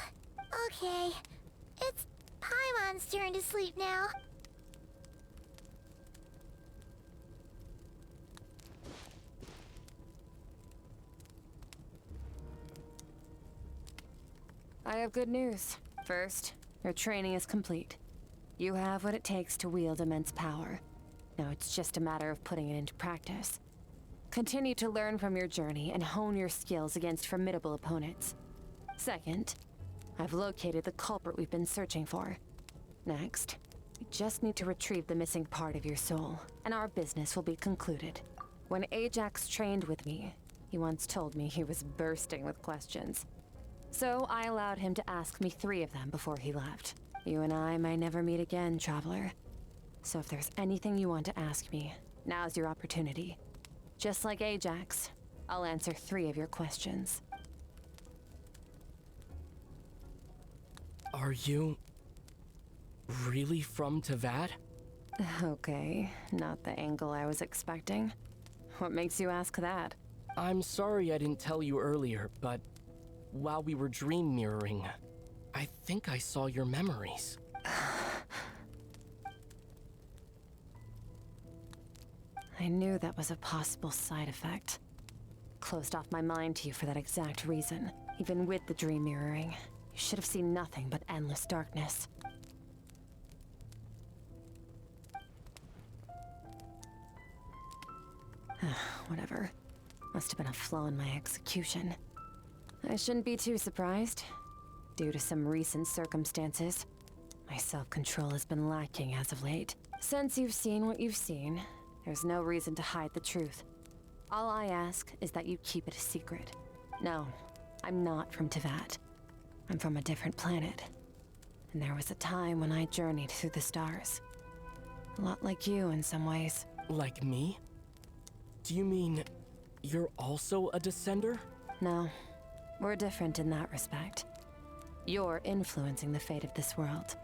S1: Okay, it's Paimon's turn to sleep now.
S5: I have good news. First, your training is complete. You have what it takes to wield immense power. Now it's just a matter of putting it into practice. Continue to learn from your journey and hone your skills against formidable opponents. Second, I've located the culprit we've been searching for. Next, we just need to retrieve the missing part of your soul, and our business will be concluded. When Ajax trained with me, he once told me he was bursting with questions. So I allowed him to ask me 3 of them before he left. You and I may never meet again, Traveler. So if there's anything you want to ask me, now's your opportunity. Just like Ajax, I'll answer 3 of your questions.
S8: Are you really from Tavad?
S5: Okay, not the angle I was expecting. What makes you ask that?
S8: I'm sorry I didn't tell you earlier, but while we were dream mirroring, I think I saw your memories.
S5: I knew that was a possible side effect. Closed off my mind to you for that exact reason. Even with the dream mirroring, you should have seen nothing but endless darkness. Whatever. Must have been a flaw in my execution. I shouldn't be too surprised. Due to some recent circumstances, my self-control has been lacking as of late. Since you've seen what you've seen, there's no reason to hide the truth. All I ask is that you keep it a secret. No, I'm not from Tavad. I'm from a different planet. And there was a time when I journeyed through the stars. A lot like you in some ways.
S8: Like me? Do you mean you're also a descender?
S5: No, we're different in that respect. You're influencing the fate of this world.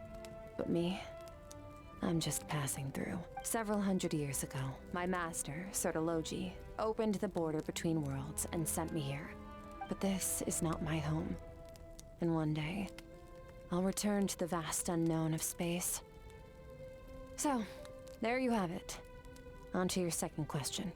S5: But me, I'm just passing through. Several hundred years ago, my master, Sertologi, opened the border between worlds and sent me here. But this is not my home. And one day, I'll return to the vast unknown of space. So, there you have it. On to your second question.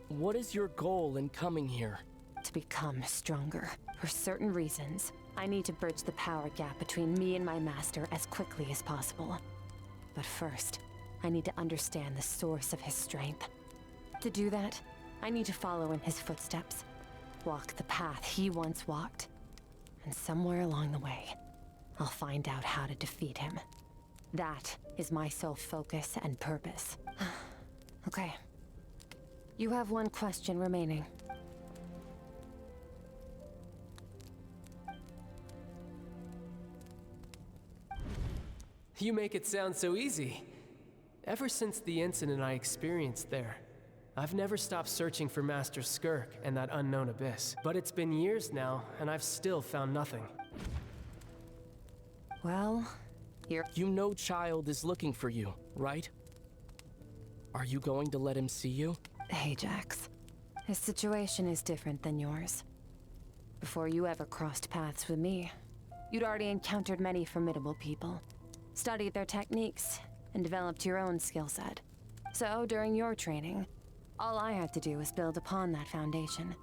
S8: What is your goal in coming here?
S5: To become stronger. For certain reasons, I need to bridge the power gap between me and my master as quickly as possible. But first, I need to understand the source of his strength. To do that, I need to follow in his footsteps. Walk the path he once walked. And somewhere along the way, I'll find out how to defeat him. That is my sole focus and purpose. Okay. You have one question remaining.
S20: You make it sound so easy. Ever since the incident I experienced there, I've never stopped searching for Master Skirk and that unknown abyss. But it's been years now, and I've still found nothing.
S5: Well,
S8: You know Child is looking for you, right? Are you going to let him see you?
S5: Ajax. His situation is different than yours. Before you ever crossed paths with me, you'd already encountered many formidable people, studied their techniques, and developed your own skill set. So, during your training, all I had to do was build upon that foundation.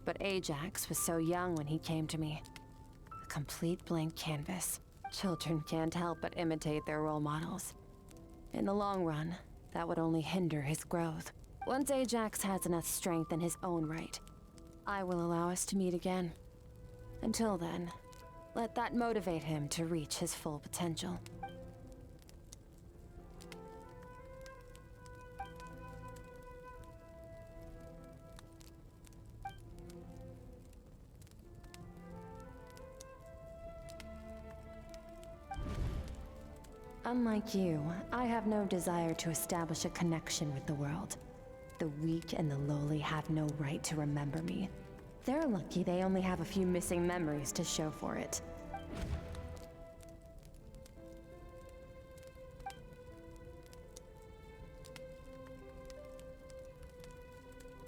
S5: But Ajax was so young when he came to me. A complete blank canvas. Children can't help but imitate their role models. In the long run, that would only hinder his growth. Once Ajax has enough strength in his own right, I will allow us to meet again. Until then, let that motivate him to reach his full potential. Unlike you, I have no desire to establish a connection with the world. The weak and the lowly have no right to remember me. They're lucky they only have a few missing memories to show for it.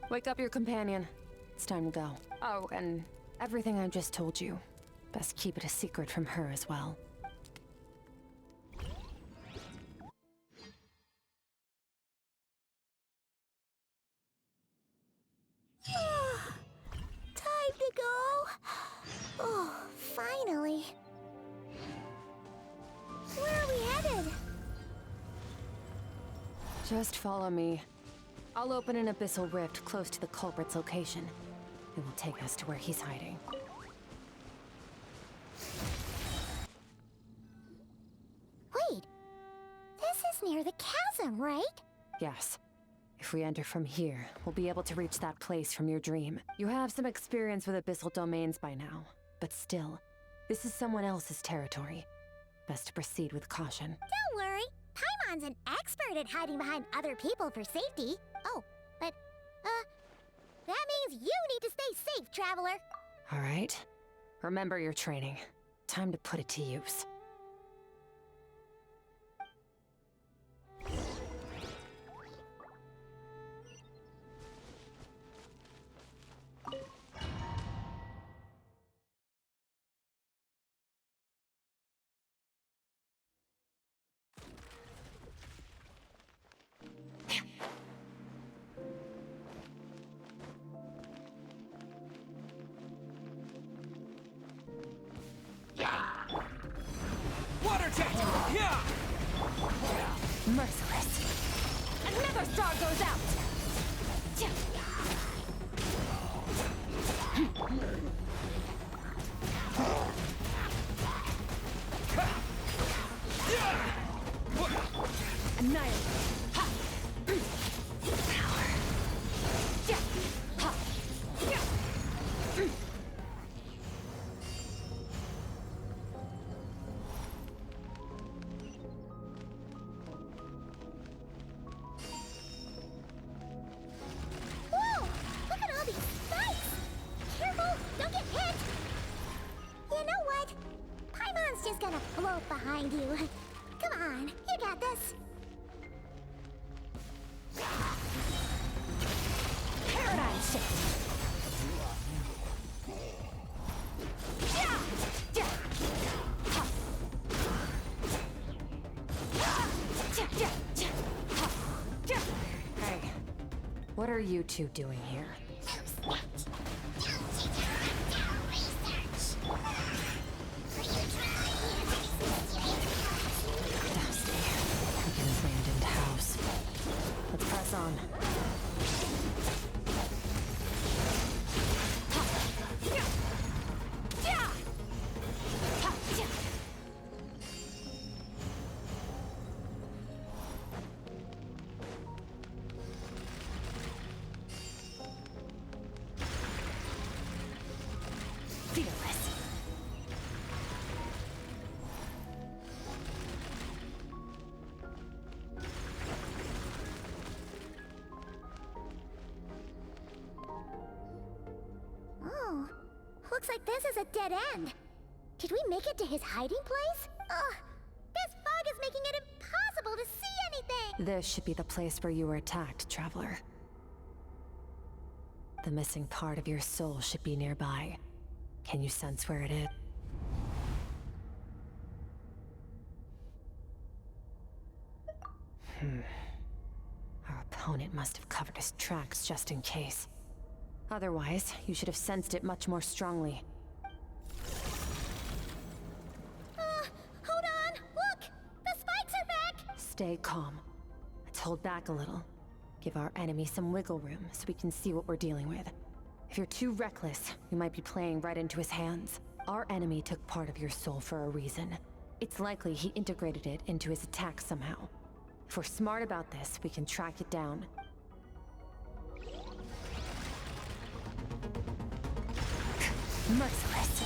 S5: Wake up your companion. It's time to go. Oh, and everything I just told you, best keep it a secret from her as well.
S1: Time to go. Oh, finally. Where are we headed?
S5: Just follow me. I'll open an abyssal rift close to the culprit's location. It will take us to where he's hiding.
S1: Wait. This is near the chasm, right?
S5: Yes. If we enter from here, we'll be able to reach that place from your dream. You have some experience with abyssal domains by now, but still, this is someone else's territory. Best to proceed with caution.
S1: Don't worry. Paimon's an expert at hiding behind other people for safety. Oh, but, that means you need to stay safe, traveler.
S5: All right. Remember your training. Time to put it to use.
S14: Water jet! Yeah!
S11: Merciless. Another star goes out! Annihilate. Ha! Power. Yeah. Ha! Yeah.
S1: Whoa! Look at all these spikes! Careful! Don't get hit! You know what? Paimon's just gonna float behind you. Come on, you got this.
S11: Paradigm shift. Yeah! Yeah! Ha! Yeah! Yeah! Yeah! Ha! Yeah!
S5: Hey, what are you two doing here? Like an abandoned house. Let's press on.
S11: Fearless.
S1: Looks like this is a dead end. Did we make it to his hiding place? Ugh, this fog is making it impossible to see anything!
S5: This should be the place where you were attacked, Traveler. The missing part of your soul should be nearby. Can you sense where it is? Our opponent must have covered his tracks just in case. Otherwise, you should have sensed it much more strongly.
S1: Hold on! Look! The spikes are back!
S5: Stay calm. Let's hold back a little. Give our enemy some wiggle room so we can see what we're dealing with. If you're too reckless, you might be playing right into his hands. Our enemy took part of your soul for a reason. It's likely he integrated it into his attack somehow. If we're smart about this, we can track it down. Merciless.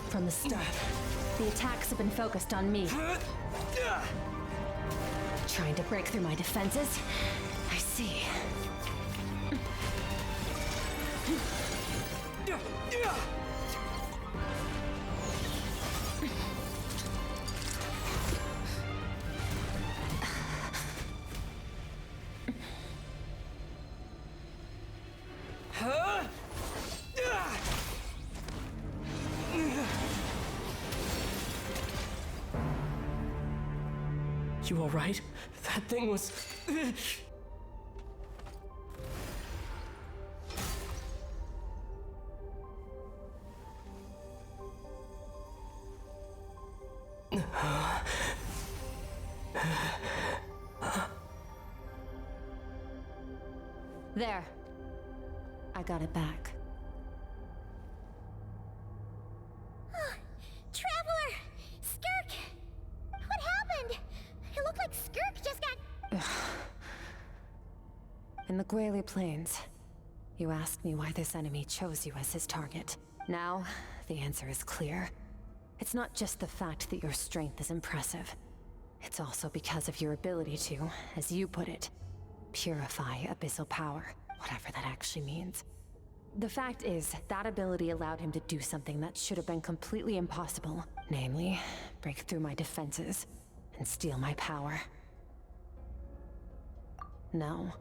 S5: From the start, the attacks have been focused on me. Trying to break through my defenses? I see.
S8: You alright? That thing was...
S5: There. I got it back.
S1: Traveler! Skirk! What happened? It looked like Skirk just got...
S5: In the Guili Plains, you asked me why this enemy chose you as his target. Now, the answer is clear. It's not just the fact that your strength is impressive. It's also because of your ability to, as you put it, purify abyssal power, whatever that actually means. The fact is, that ability allowed him to do something that should have been completely impossible. Namely, break through my defenses and steal my power. No,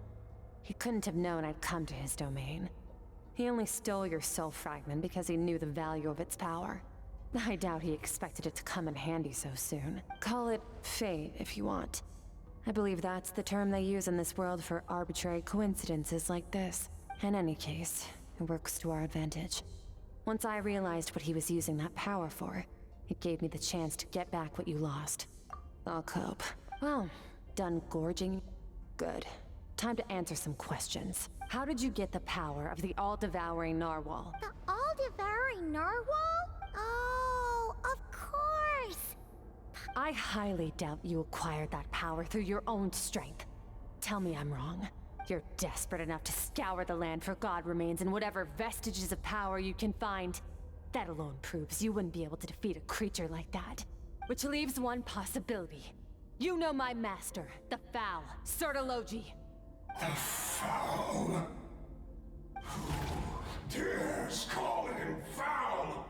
S5: he couldn't have known I'd come to his domain. He only stole your soul fragment because he knew the value of its power. I doubt he expected it to come in handy so soon. Call it fate if you want. I believe that's the term they use in this world for arbitrary coincidences like this. In any case, it works to our advantage. Once I realized what he was using that power for, it gave me the chance to get back what you lost. I'll cope. Well, done gorging? Good. Time to answer some questions. How did you get the power of the all-devouring narwhal?
S1: The all-devouring narwhal? Oh, of course!
S5: I highly doubt you acquired that power through your own strength. Tell me I'm wrong. You're desperate enough to scour the land for god remains and whatever vestiges of power you can find. That alone proves you wouldn't be able to defeat a creature like that. Which leaves one possibility. You know my master, the Foul, Sertologi.
S21: The Foul? Who dares call him foul?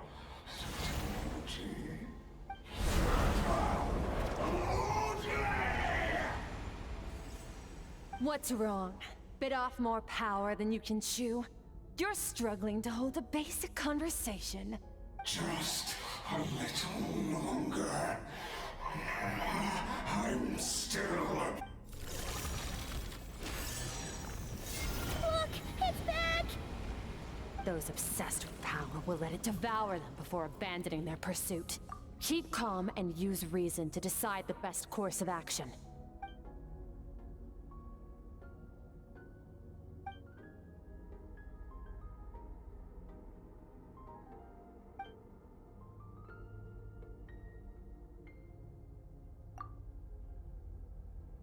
S5: What's wrong? Bit off more power than you can chew? You're struggling to hold a basic conversation.
S21: Just a little longer. I'm still a...
S1: Look! It's back!
S5: Those obsessed with power will let it devour them before abandoning their pursuit. Keep calm and use reason to decide the best course of action.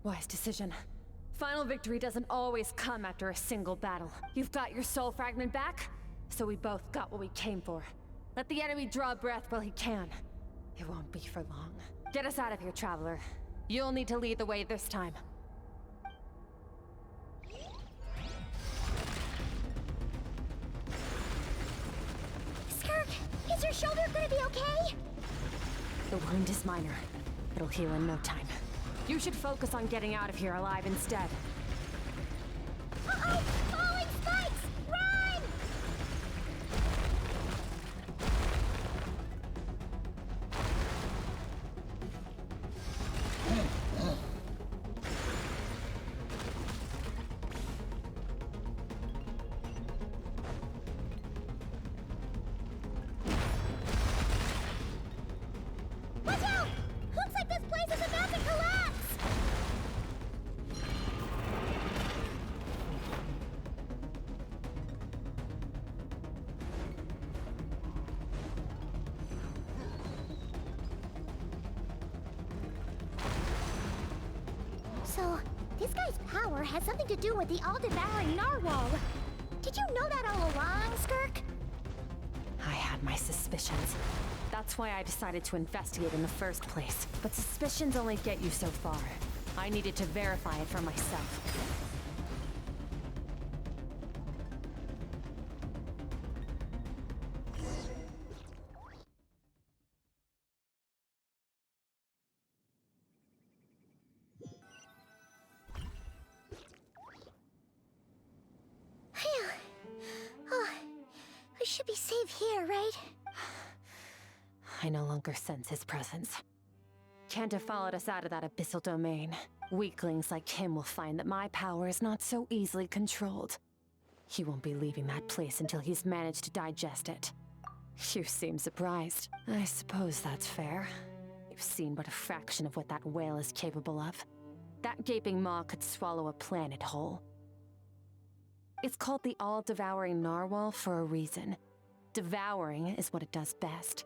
S5: Wise decision. Final victory doesn't always come after a single battle. You've got your soul fragment back, so we both got what we came for. Let the enemy draw breath while he can. It won't be for long. Get us out of here, Traveler. You'll need to lead the way this time.
S1: Skirk, is your shoulder gonna be okay?
S5: The wound is minor. It'll heal in no time. You should focus on getting out of here alive instead.
S1: Uh-oh! Falling spikes! Run! Watch out! Looks like this place is about to collapse! So, this guy's power has something to do with the all-devouring narwhal. Did you know that all along, Skirk?
S5: I had my suspicions. That's why I decided to investigate in the first place. But suspicions only get you so far. I needed to verify it for myself.
S1: Phew. Oh, we should be safe here, right?
S5: I no longer sense his presence. Can't have followed us out of that abyssal domain. Weaklings like him will find that my power is not so easily controlled. He won't be leaving that place until he's managed to digest it. You seem surprised. I suppose that's fair. You've seen but a fraction of what that whale is capable of. That gaping maw could swallow a planet whole. It's called the all-devouring narwhal for a reason. Devouring is what it does best.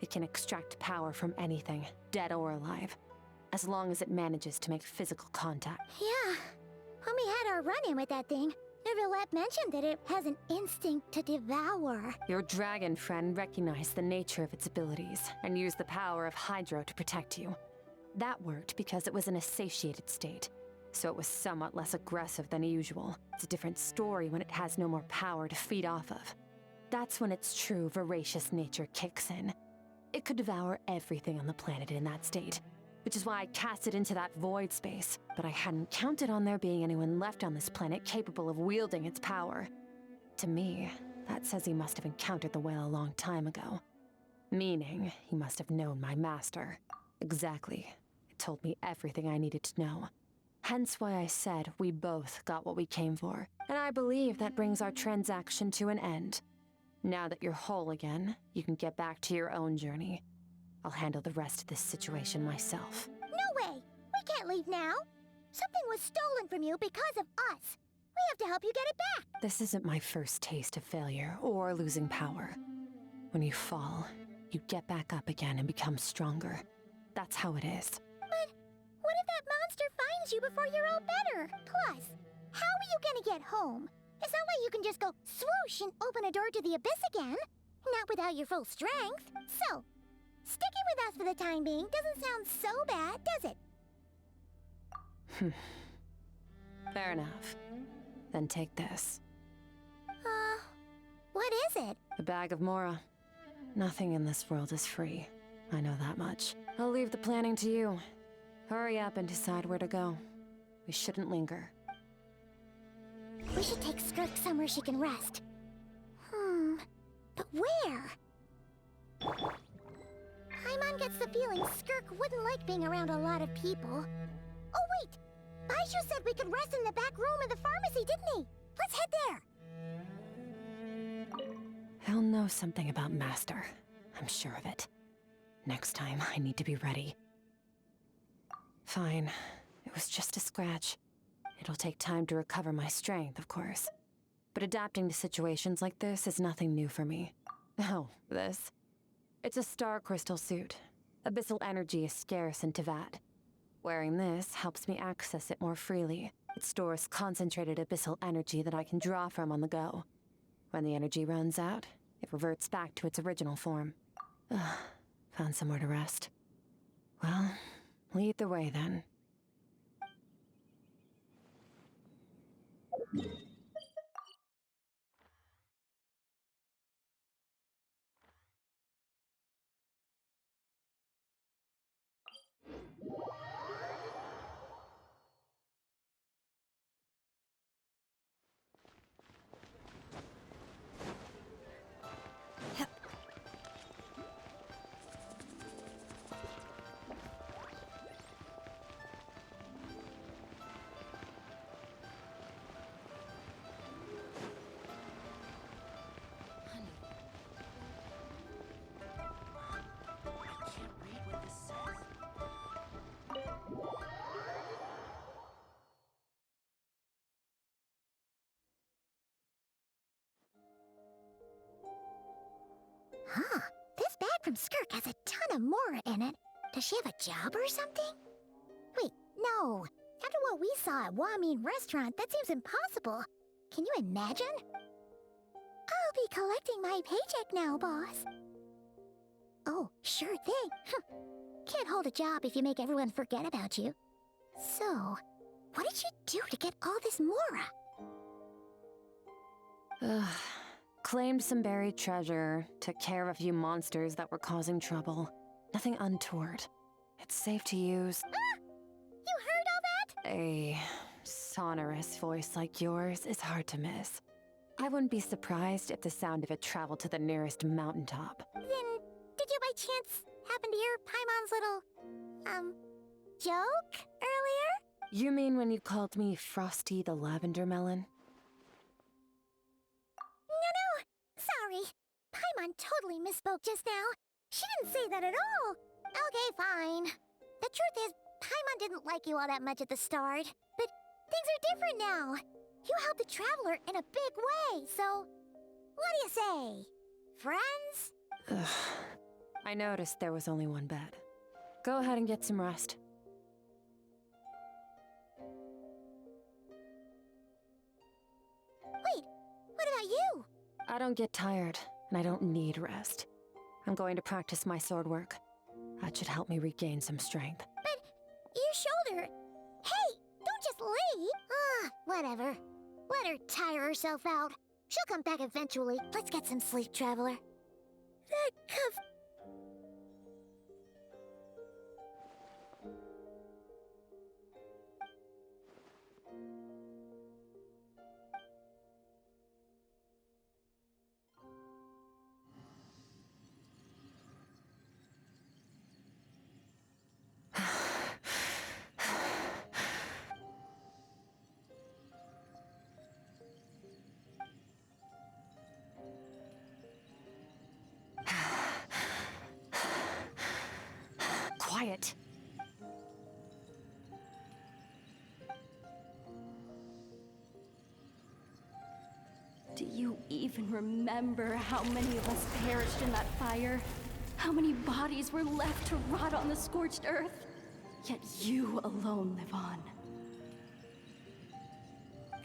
S5: It can extract power from anything, dead or alive, as long as it manages to make physical contact.
S1: Yeah. When we had our run-in with that thing, Neverlet mentioned that it has an instinct to devour.
S5: Your dragon friend recognized the nature of its abilities and used the power of Hydro to protect you. That worked because it was in a satiated state, so it was somewhat less aggressive than usual. It's a different story when it has no more power to feed off of. That's when its true voracious nature kicks in. It could devour everything on the planet in that state, which is why I cast it into that void space. But I hadn't counted on there being anyone left on this planet capable of wielding its power. To me, that says he must have encountered the whale a long time ago. Meaning, he must have known my master. Exactly. It told me everything I needed to know. Hence why I said we both got what we came for. And I believe that brings our transaction to an end. Now that you're whole again, you can get back to your own journey. I'll handle the rest of this situation myself.
S1: No way! We can't leave now! Something was stolen from you because of us! We have to help you get it back!
S5: This isn't my first taste of failure or losing power. When you fall, you get back up again and become stronger. That's how it is.
S1: But what if that monster finds you before you're all better? Plus, how are you gonna get home? It's not like you can just go swoosh and open a door to the abyss again. Not without your full strength. So, sticking with us for the time being doesn't sound so bad, does it?
S5: Fair enough. Then take this.
S1: What is it?
S5: A bag of Mora. Nothing in this world is free. I know that much. I'll leave the planning to you. Hurry up and decide where to go. We shouldn't linger.
S1: We should take Skirk somewhere she can rest. But where? Paimon gets the feeling Skirk wouldn't like being around a lot of people. Oh wait! Baiju said we could rest in the back room of the pharmacy, didn't he? Let's head there!
S5: He'll know something about Master. I'm sure of it. Next time, I need to be ready. Fine. It was just a scratch. It'll take time to recover my strength, of course. But adapting to situations like this is nothing new for me. Oh, this? It's a star crystal suit. Abyssal energy is scarce in Teyvat. Wearing this helps me access it more freely. It stores concentrated abyssal energy that I can draw from on the go. When the energy runs out, it reverts back to its original form. Found somewhere to rest. Well, lead the way then.
S1: Huh. This bag from Skirk has a ton of Mora in it. Does she have a job or something? Wait, no. After what we saw at Wamin Restaurant, that seems impossible. Can you imagine? I'll be collecting my paycheck now, boss. Oh, sure thing. Can't hold a job if you make everyone forget about you. So, what did you do to get all this Mora?
S5: Claimed some buried treasure, took care of a few monsters that were causing trouble. Nothing untoward. It's safe to use.
S1: Ah! You heard all that?
S5: A sonorous voice like yours is hard to miss. I wouldn't be surprised if the sound of it traveled to the nearest mountaintop.
S1: Then, did you by chance happen to hear Paimon's little, joke earlier?
S5: You mean when you called me Frosty the Lavender Melon?
S1: No, sorry. Paimon totally misspoke just now. She didn't say that at all. Okay, fine. The truth is, Paimon didn't like you all that much at the start. But things are different now. You helped the Traveler in a big way, so... What do you say? Friends?
S5: Ugh. I noticed there was only one bed. Go ahead and get some rest.
S1: Wait, what about you?
S5: I don't get tired, and I don't need rest. I'm going to practice my sword work. That should help me regain some strength.
S1: But your shoulder... Hey, don't just leave! Whatever. Let her tire herself out. She'll come back eventually. Let's get some sleep, Traveler. That cuff...
S5: Quiet.
S11: Do you even remember how many of us perished in that fire? How many bodies were left to rot on the scorched earth? Yet you alone live on.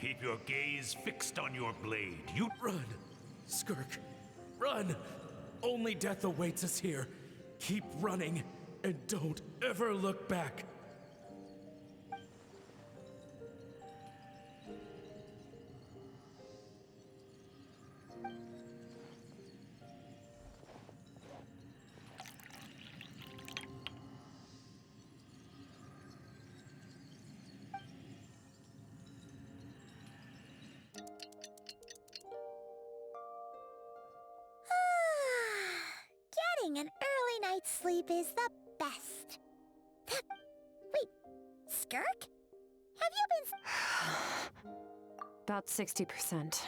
S2: Keep your gaze fixed on your blade. You
S8: Run! Skirk, run! Only death awaits us here. Keep running, and don't ever look back.
S1: Getting an early night's sleep is the best. Wait, Skirk? Have you been...
S5: About 60%.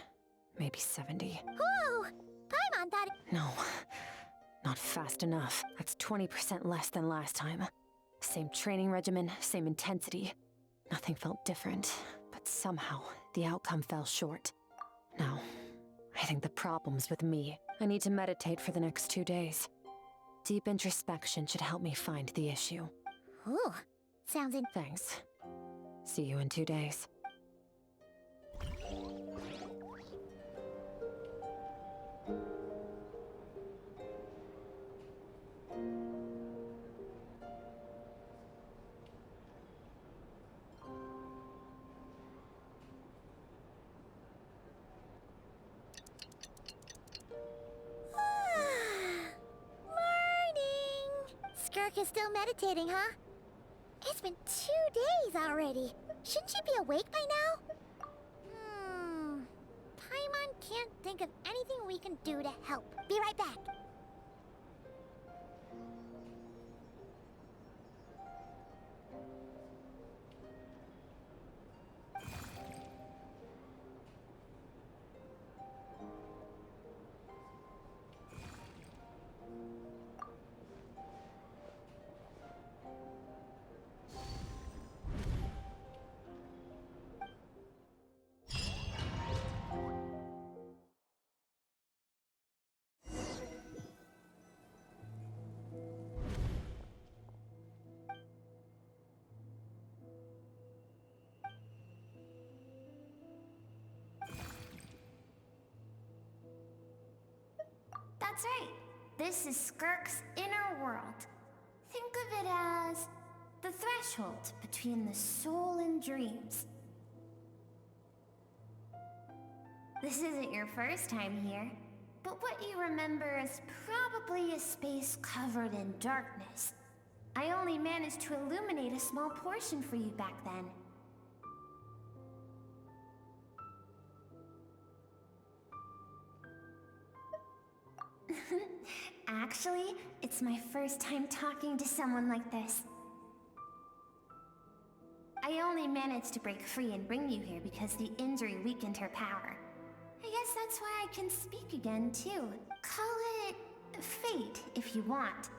S5: Maybe 70.
S1: Whoa! Paimon thought...
S5: No. Not fast enough. That's 20% less than last time. Same training regimen, same intensity. Nothing felt different, but somehow the outcome fell short. No. I think the problem's with me. I need to meditate for the next 2 days. Deep introspection should help me find the issue.
S1: Ooh, Sounds in.
S5: Thanks. See you in 2 days.
S1: Skirk is still meditating, huh? It's been 2 days already. Shouldn't she be awake by now? Paimon can't think of anything we can do to help. Be right back.
S12: That's right. This is Skirk's inner world. Think of it as the threshold between the soul and dreams. This isn't your first time here, but what you remember is probably a space covered in darkness. I only managed to illuminate a small portion for you back then. Actually, it's my first time talking to someone like this. I only managed to break free and bring you here because the injury weakened her power. I guess that's why I can speak again, too. Call it fate, if you want.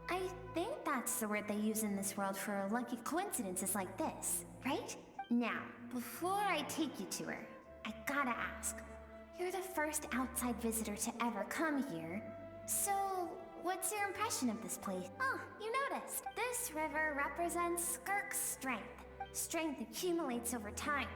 S12: I think that's the word they use in this world for lucky coincidences like this, right? Now, before I take you to her, I gotta ask. You're the first outside visitor to ever come here, so what's your impression of this place? Oh, you noticed. This river represents Skirk's strength. Strength accumulates over time.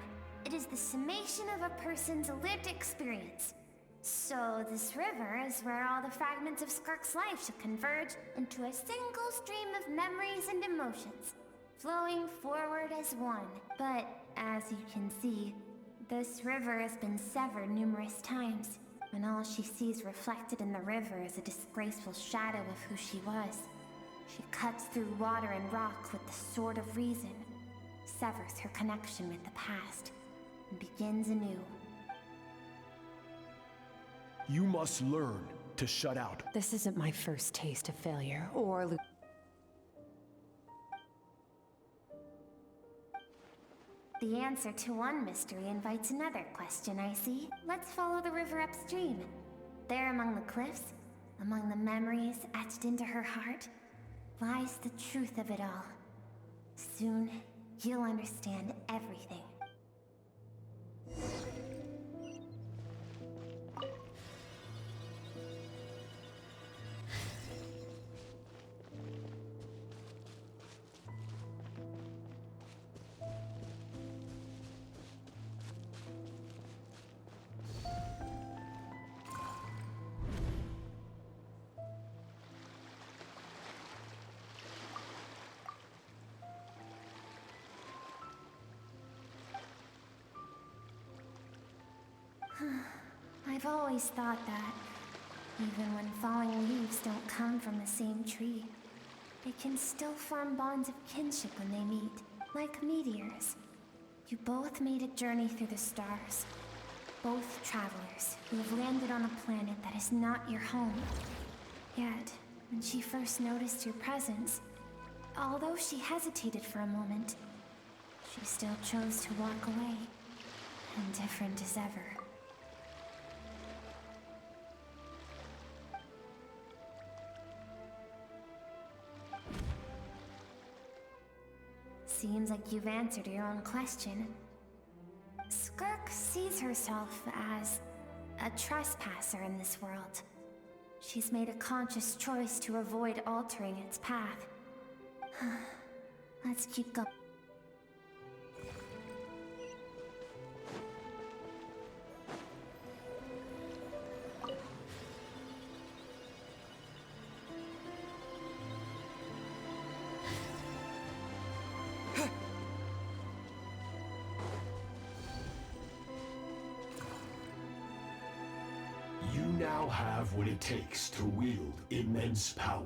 S12: It is the summation of a person's lived experience. So this river is where all the fragments of Skirk's life should converge into a single stream of memories and emotions, flowing forward as one. But as you can see, this river has been severed numerous times, and all she sees reflected in the river is a disgraceful shadow of who she was. She cuts through water and rock with the sword of reason, severs her connection with the past, and begins anew.
S17: You must learn to shut out.
S5: This isn't my first taste of failure or
S12: The answer to one mystery invites another question, I see. Let's follow the river upstream. There among the cliffs, among the memories etched into her heart, lies the truth of it all. Soon, you'll understand everything. I've always thought that, even when falling leaves don't come from the same tree, they can still form bonds of kinship when they meet, like meteors. You both made a journey through the stars. Both travelers who have landed on a planet that is not your home. Yet, when she first noticed your presence, although she hesitated for a moment, she still chose to walk away, indifferent as ever. Seems like you've answered your own question. Skirk sees herself as a trespasser in this world. She's made a conscious choice to avoid altering its path. Let's keep going.
S17: You now have what it takes to wield immense power.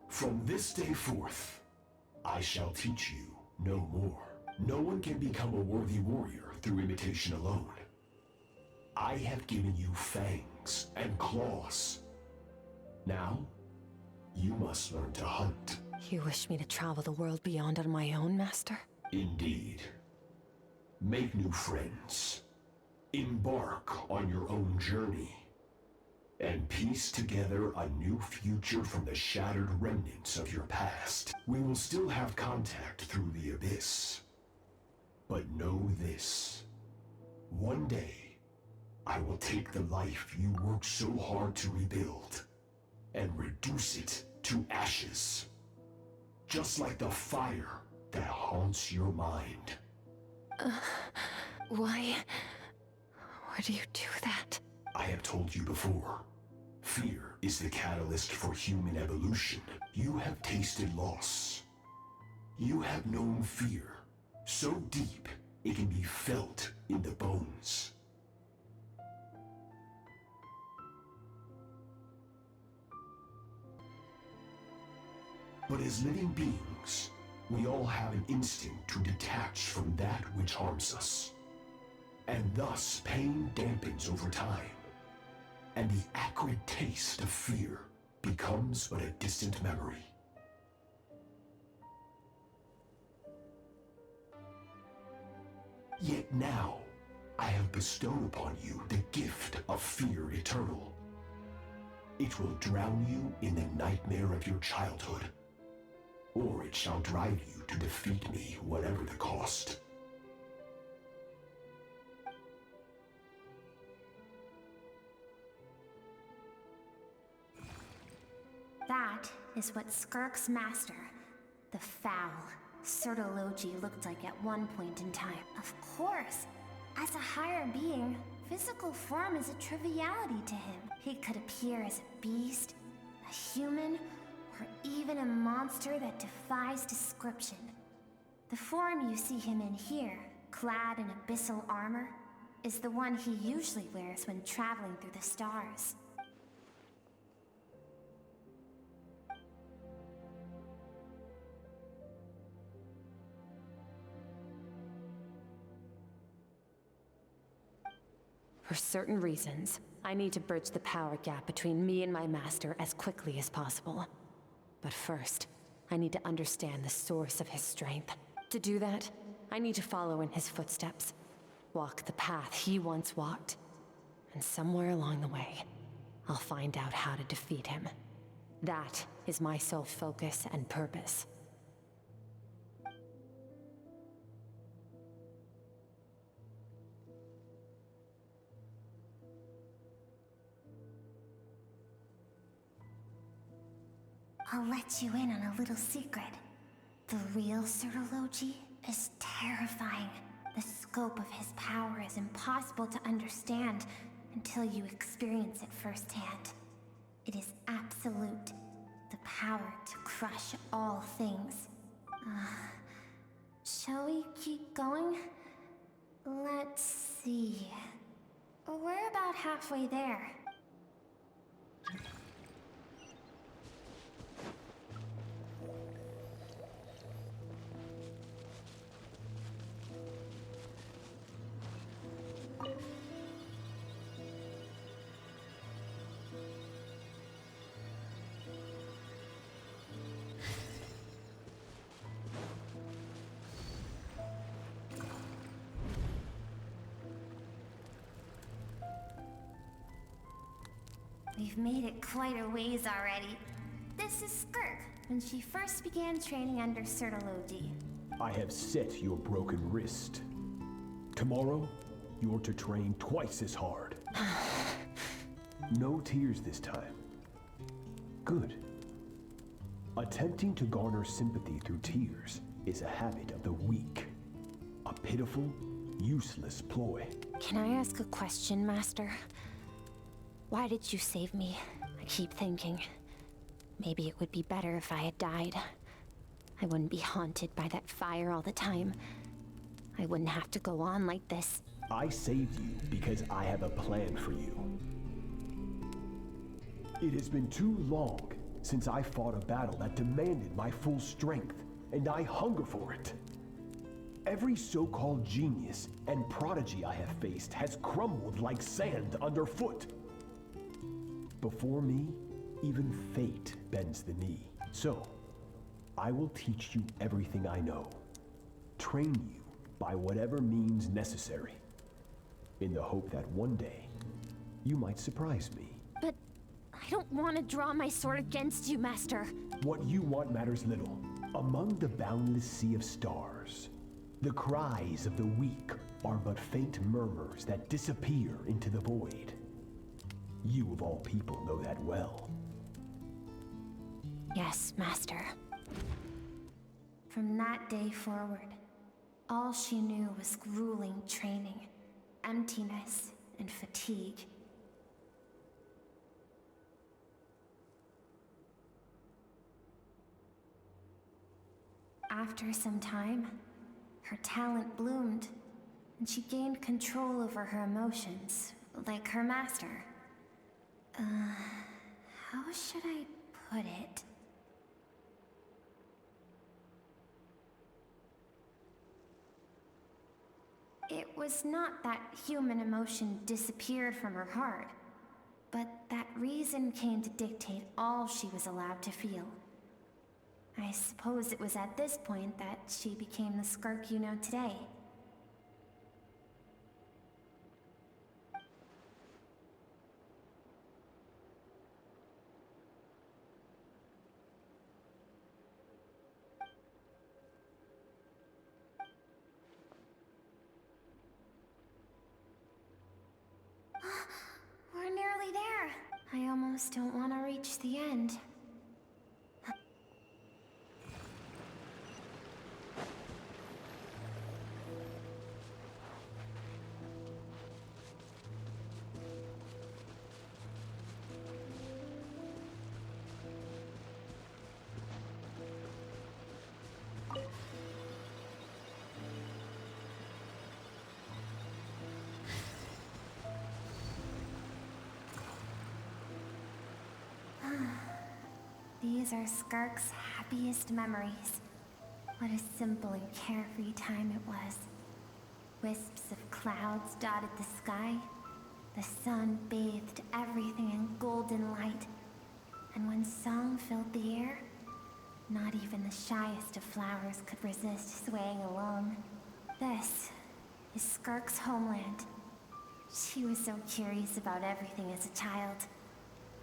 S17: From this day forth, I shall teach you no more. No one can become a worthy warrior through imitation alone. I have given you fangs and claws. Now, you must learn to hunt.
S5: You wish me to travel the world beyond on my own, Master?
S17: Indeed. Make new friends. Embark on your own journey. And piece together a new future from the shattered remnants of your past. We will still have contact through the abyss. But know this. One day, I will take the life you worked so hard to rebuild and reduce it to ashes. Just like the fire that haunts your mind.
S5: Why do you do that?
S17: I have told you before. Fear is the catalyst for human evolution. You have tasted loss. You have known fear. So deep, it can be felt in the bones. But as living beings, we all have an instinct to detach from that which harms us. And thus, pain dampens over time. And the acrid taste of fear becomes but a distant memory. Yet now, I have bestowed upon you the gift of fear eternal. It will drown you in the nightmare of your childhood, or it shall drive you to defeat me, whatever the cost.
S12: That is what Skirk's master, the foul Sertologi, looked like at one point in time. Of course, as a higher being, physical form is a triviality to him. He could appear as a beast, a human, or even a monster that defies description. The form you see him in here, clad in abyssal armor, is the one he usually wears when traveling through the stars.
S5: For certain reasons, I need to bridge the power gap between me and my master as quickly as possible. But first, I need to understand the source of his strength. To do that, I need to follow in his footsteps, walk the path he once walked, and somewhere along the way, I'll find out how to defeat him. That is my sole focus and purpose.
S12: I'll let you in on a little secret. The real Sertologi is terrifying. The scope of his power is impossible to understand until you experience it firsthand. It is absolute. The power to crush all things. Shall we keep going? Let's see. We're about halfway there. We've made it quite a ways already. This is Skirk, when she first began training under Sertologi.
S17: I have set your broken wrist. Tomorrow, you're to train twice as hard. No tears this time. Good. Attempting to garner sympathy through tears is a habit of the weak. A pitiful, useless ploy.
S12: Can I ask a question, Master? Why did you save me? I keep thinking, maybe it would be better if I had died. I wouldn't be haunted by that fire all the time. I wouldn't have to go on like this.
S17: I saved you because I have a plan for you. It has been too long since I fought a battle that demanded my full strength, and I hunger for it. Every so-called genius and prodigy I have faced has crumbled like sand underfoot. Before me, even fate bends the knee. So, I will teach you everything I know. Train you by whatever means necessary, in the hope that one day, you might surprise me.
S12: But I don't want to draw my sword against you, Master.
S17: What you want matters little. Among the boundless sea of stars, the cries of the weak are but faint murmurs that disappear into the void. You of all people know that well.
S12: Yes, Master. From that day forward, all she knew was grueling training, emptiness, and fatigue. After some time, her talent bloomed, and she gained control over her emotions, like her master. How should I put it? It was not that human emotion disappeared from her heart, but that reason came to dictate all she was allowed to feel. I suppose it was at this point that she became the Skirk you know today. We're nearly there. I almost don't want to reach the end. These are Skirk's happiest memories. What a simple and carefree time it was. Wisps of clouds dotted the sky. The sun bathed everything in golden light. And when song filled the air, not even the shyest of flowers could resist swaying along. This is Skirk's homeland. She was so curious about everything as a child.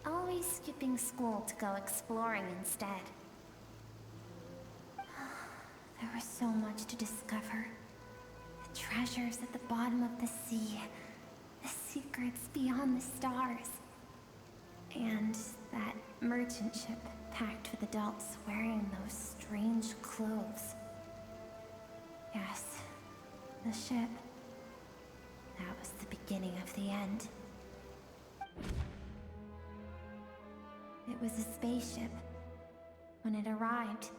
S12: Always skipping school to go exploring instead. There was so much to discover. The treasures at the bottom of the sea. The secrets beyond the stars. And that merchant ship packed with adults wearing those strange clothes. Yes, the ship. That was the beginning of the end. It was a spaceship. When it arrived,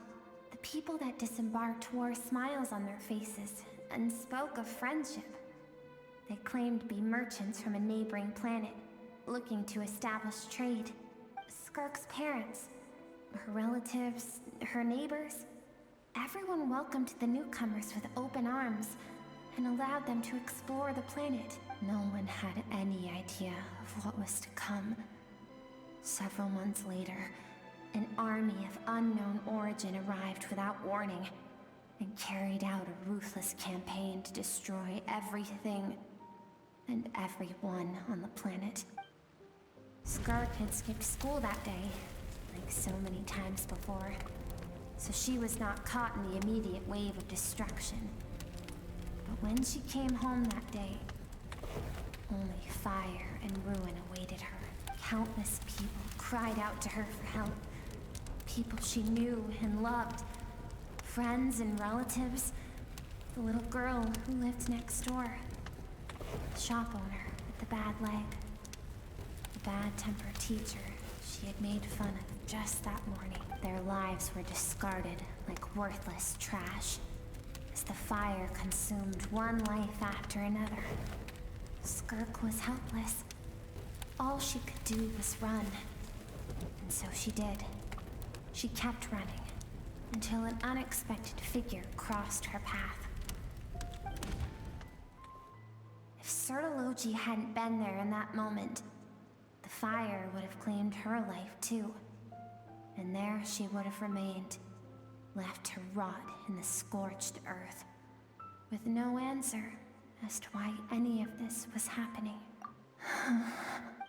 S12: the people that disembarked wore smiles on their faces and spoke of friendship. They claimed to be merchants from a neighboring planet, looking to establish trade. Skirk's parents, her relatives, her neighbors, everyone welcomed the newcomers with open arms and allowed them to explore the planet. No one had any idea of what was to come. Several months later, an army of unknown origin arrived without warning and carried out a ruthless campaign to destroy everything and everyone on the planet. Skirk had skipped school that day, like so many times before, so she was not caught in the immediate wave of destruction. But when she came home that day, only fire and ruin awaited her. Countless people cried out to her for help. people she knew and loved. Friends and relatives. The little girl who lived next door. The shop owner with the bad leg. The bad-tempered teacher she had made fun of just that morning. Their lives were discarded like worthless trash as the fire consumed one life after another. Skirk was helpless. All she could do was run. And so she did. She kept running until an unexpected figure crossed her path. If Sertology hadn't been there in that moment, the fire would have claimed her life too. And there she would have remained, left to rot in the scorched earth, with no answer as to why any of this was happening.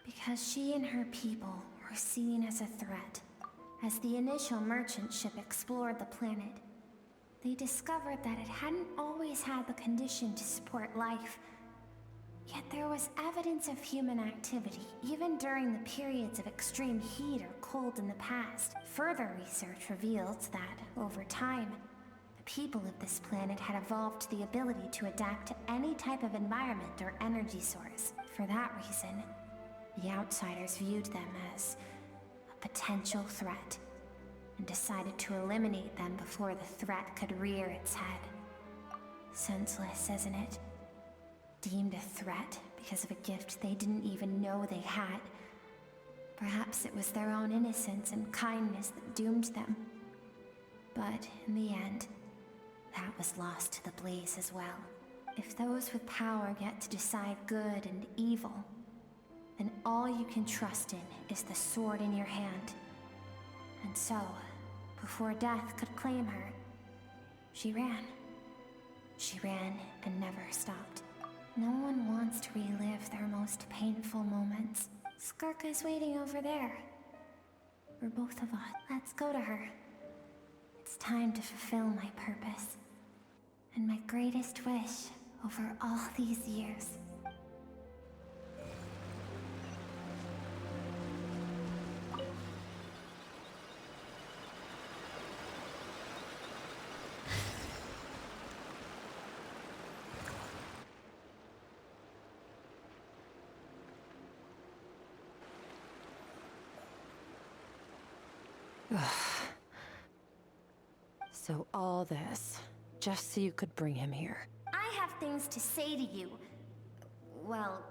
S12: Because she and her people were seen as a threat. As the initial merchant ship explored the planet, they discovered that it hadn't always had the condition to support life. Yet there was evidence of human activity, even during the periods of extreme heat or cold in the past. Further research revealed that, over time, the people of this planet had evolved the ability to adapt to any type of environment or energy source. For that reason, the outsiders viewed them as a potential threat, and decided to eliminate them before the threat could rear its head. Senseless, isn't it? Deemed a threat because of a gift they didn't even know they had. Perhaps it was their own innocence and kindness that doomed them. But in the end, that was lost to the blaze as well. If those with power get to decide good and evil, then all you can trust in is the sword in your hand. And so, before death could claim her, she ran. She ran and never stopped. No one wants to relive their most painful moments. Skirk is waiting over there. For both of us. Let's go to her. It's time to fulfill my purpose. And my greatest wish over all these years.
S5: So all this, just so you could bring him here.
S12: I have things to say to you. Well,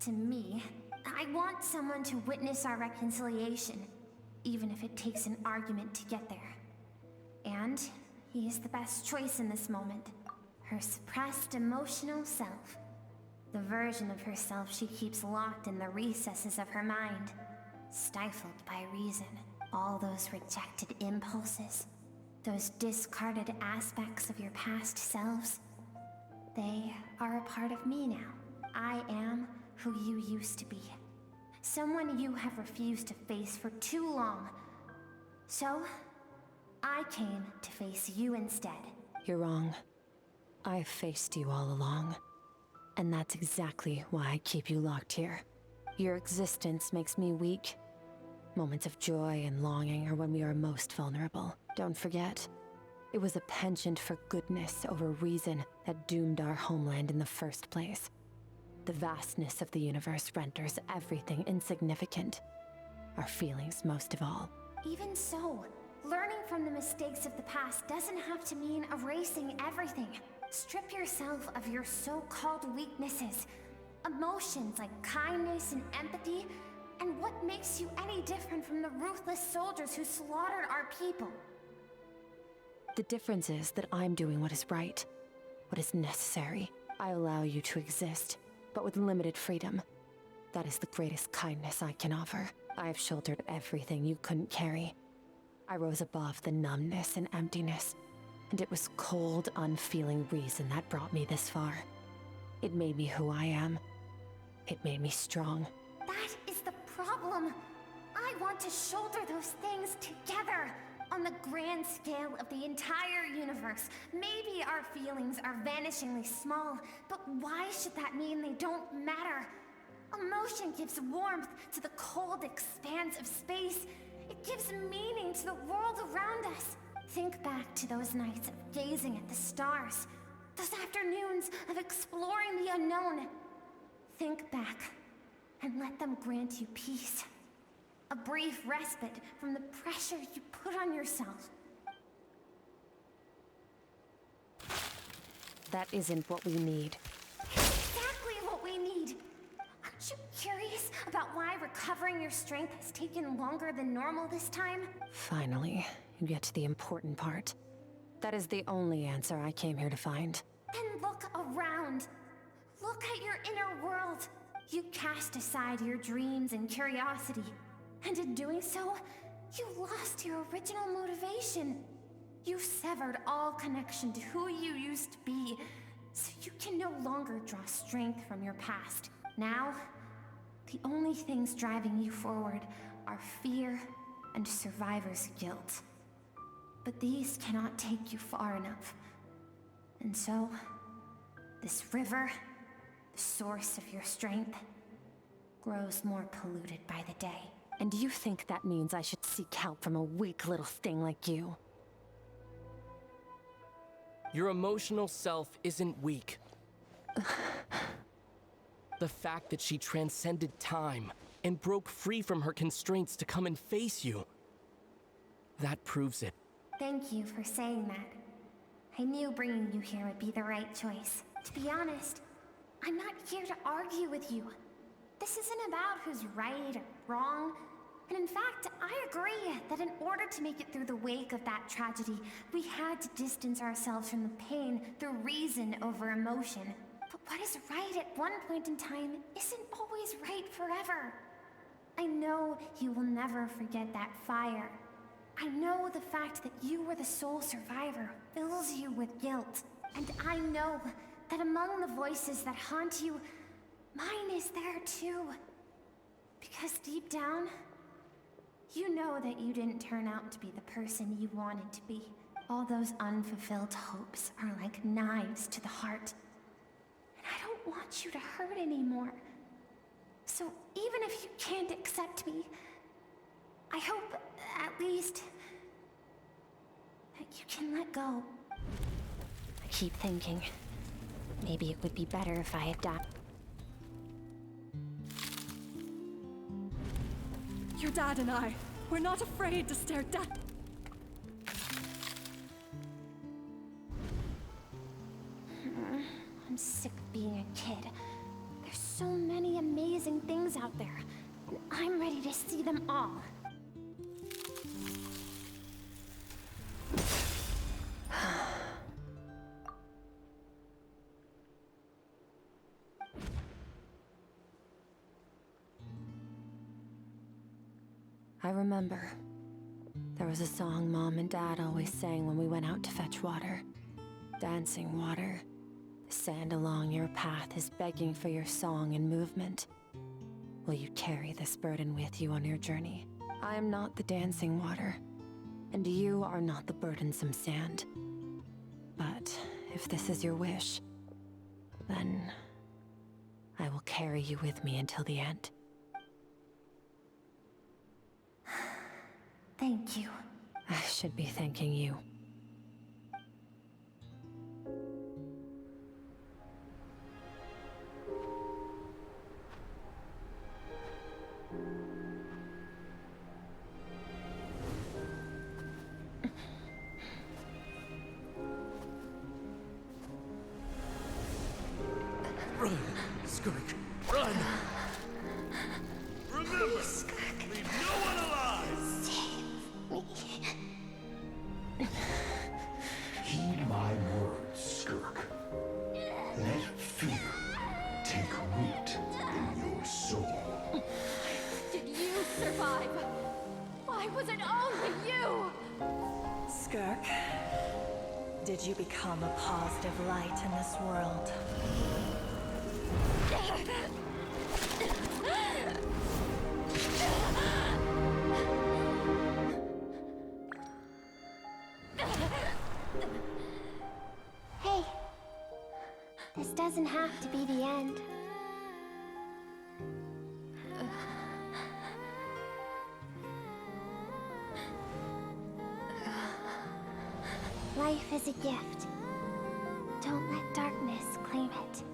S12: to me. I want someone to witness our reconciliation, even if it takes an argument to get there. And he is the best choice in this moment. Her suppressed emotional self. The version of herself she keeps locked in the recesses of her mind. Stifled by reason. All those rejected impulses. Those discarded aspects of your past selves. They are a part of me now. I am who you used to be. Someone you have refused to face for too long. So, I came to face you instead.
S5: You're wrong. I've faced you all along. And that's exactly why I keep you locked here. Your existence makes me weak. Moments of joy and longing are when we are most vulnerable. Don't forget, it was a penchant for goodness over reason that doomed our homeland in the first place. The vastness of the universe renders everything insignificant. Our feelings most of all.
S12: Even so, learning from the mistakes of the past doesn't have to mean erasing everything. Strip yourself of your so-called weaknesses. Emotions like kindness and empathy. And what makes you any different from the ruthless soldiers who slaughtered our people?
S5: The difference is that I'm doing what is right, what is necessary. I allow you to exist, but with limited freedom. That is the greatest kindness I can offer. I have shouldered everything you couldn't carry. I rose above the numbness and emptiness, and it was cold, unfeeling reason that brought me this far. It made me who I am. It made me strong.
S12: That is the problem. I want to shoulder those things together. On the grand scale of the entire universe, maybe our feelings are vanishingly small, but why should that mean they don't matter? Emotion gives warmth to the cold expanse of space, It gives meaning to the world around us. Think back to those nights of gazing at the stars, those afternoons of exploring the unknown. Think back and let them grant you peace. A brief respite from the pressure you put on yourself.
S5: That isn't what we need.
S12: Exactly what we need! Aren't you curious about why recovering your strength has taken longer than normal this time?
S5: Finally, you get to the important part. That is the only answer I came here to find.
S12: Then look around. Look at your inner world. You cast aside your dreams and curiosity. And in doing so, you lost your original motivation. You severed all connection to who you used to be, so you can no longer draw strength from your past. Now, the only things driving you forward are fear and survivor's guilt. But these cannot take you far enough. And so, this river, the source of your strength, grows more polluted by the day.
S5: And you think that means I should seek help from a weak little thing like you?
S20: Your emotional self isn't weak. The fact that she transcended time and broke free from her constraints to come and face you, that proves it.
S12: Thank you for saying that. I knew bringing you here would be the right choice. To be honest, I'm not here to argue with you. This isn't about who's right or wrong. And in fact, I agree that in order to make it through the wake of that tragedy, we had to distance ourselves from the pain through reason over emotion. But what is right at one point in time isn't always right forever. I know you will never forget that fire. I know the fact that you were the sole survivor fills you with guilt. And I know that among the voices that haunt you, mine is there too. Because deep down, you know that you didn't turn out to be the person you wanted to be. All those unfulfilled hopes are like knives to the heart. And I don't want you to hurt anymore. So even if you can't accept me, I hope, at least, that you can let go.
S5: I keep thinking, maybe it would be better if I had died.
S18: Your dad and I, we're not afraid to stare death.
S12: I'm sick of being a kid. There's so many amazing things out there, and I'm ready to see them all.
S5: I remember. There was a song Mom and Dad always sang when we went out to fetch water. Dancing water. The sand along your path is begging for your song and movement. Will you carry this burden with you on your journey? I am not the dancing water, and you are not the burdensome sand. But if this is your wish, then I will carry you with me until the end.
S12: Thank you.
S5: I should be thanking you.
S8: Run, Skirk, run! Remember, leave no one alive!
S21: Heed my words, Skirk. Let fear take root in your soul.
S11: Did you survive? Why was it only you?
S18: Skirk, did you become a positive light in this world?
S12: Hey, this doesn't have to be the end. Life is a gift. Don't let darkness claim it.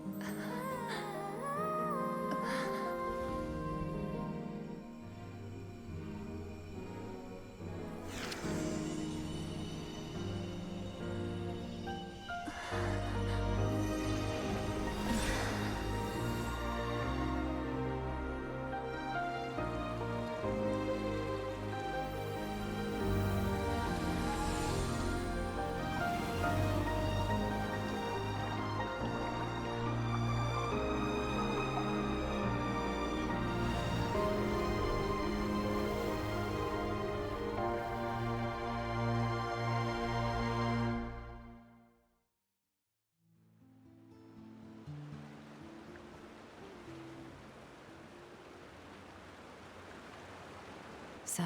S5: So,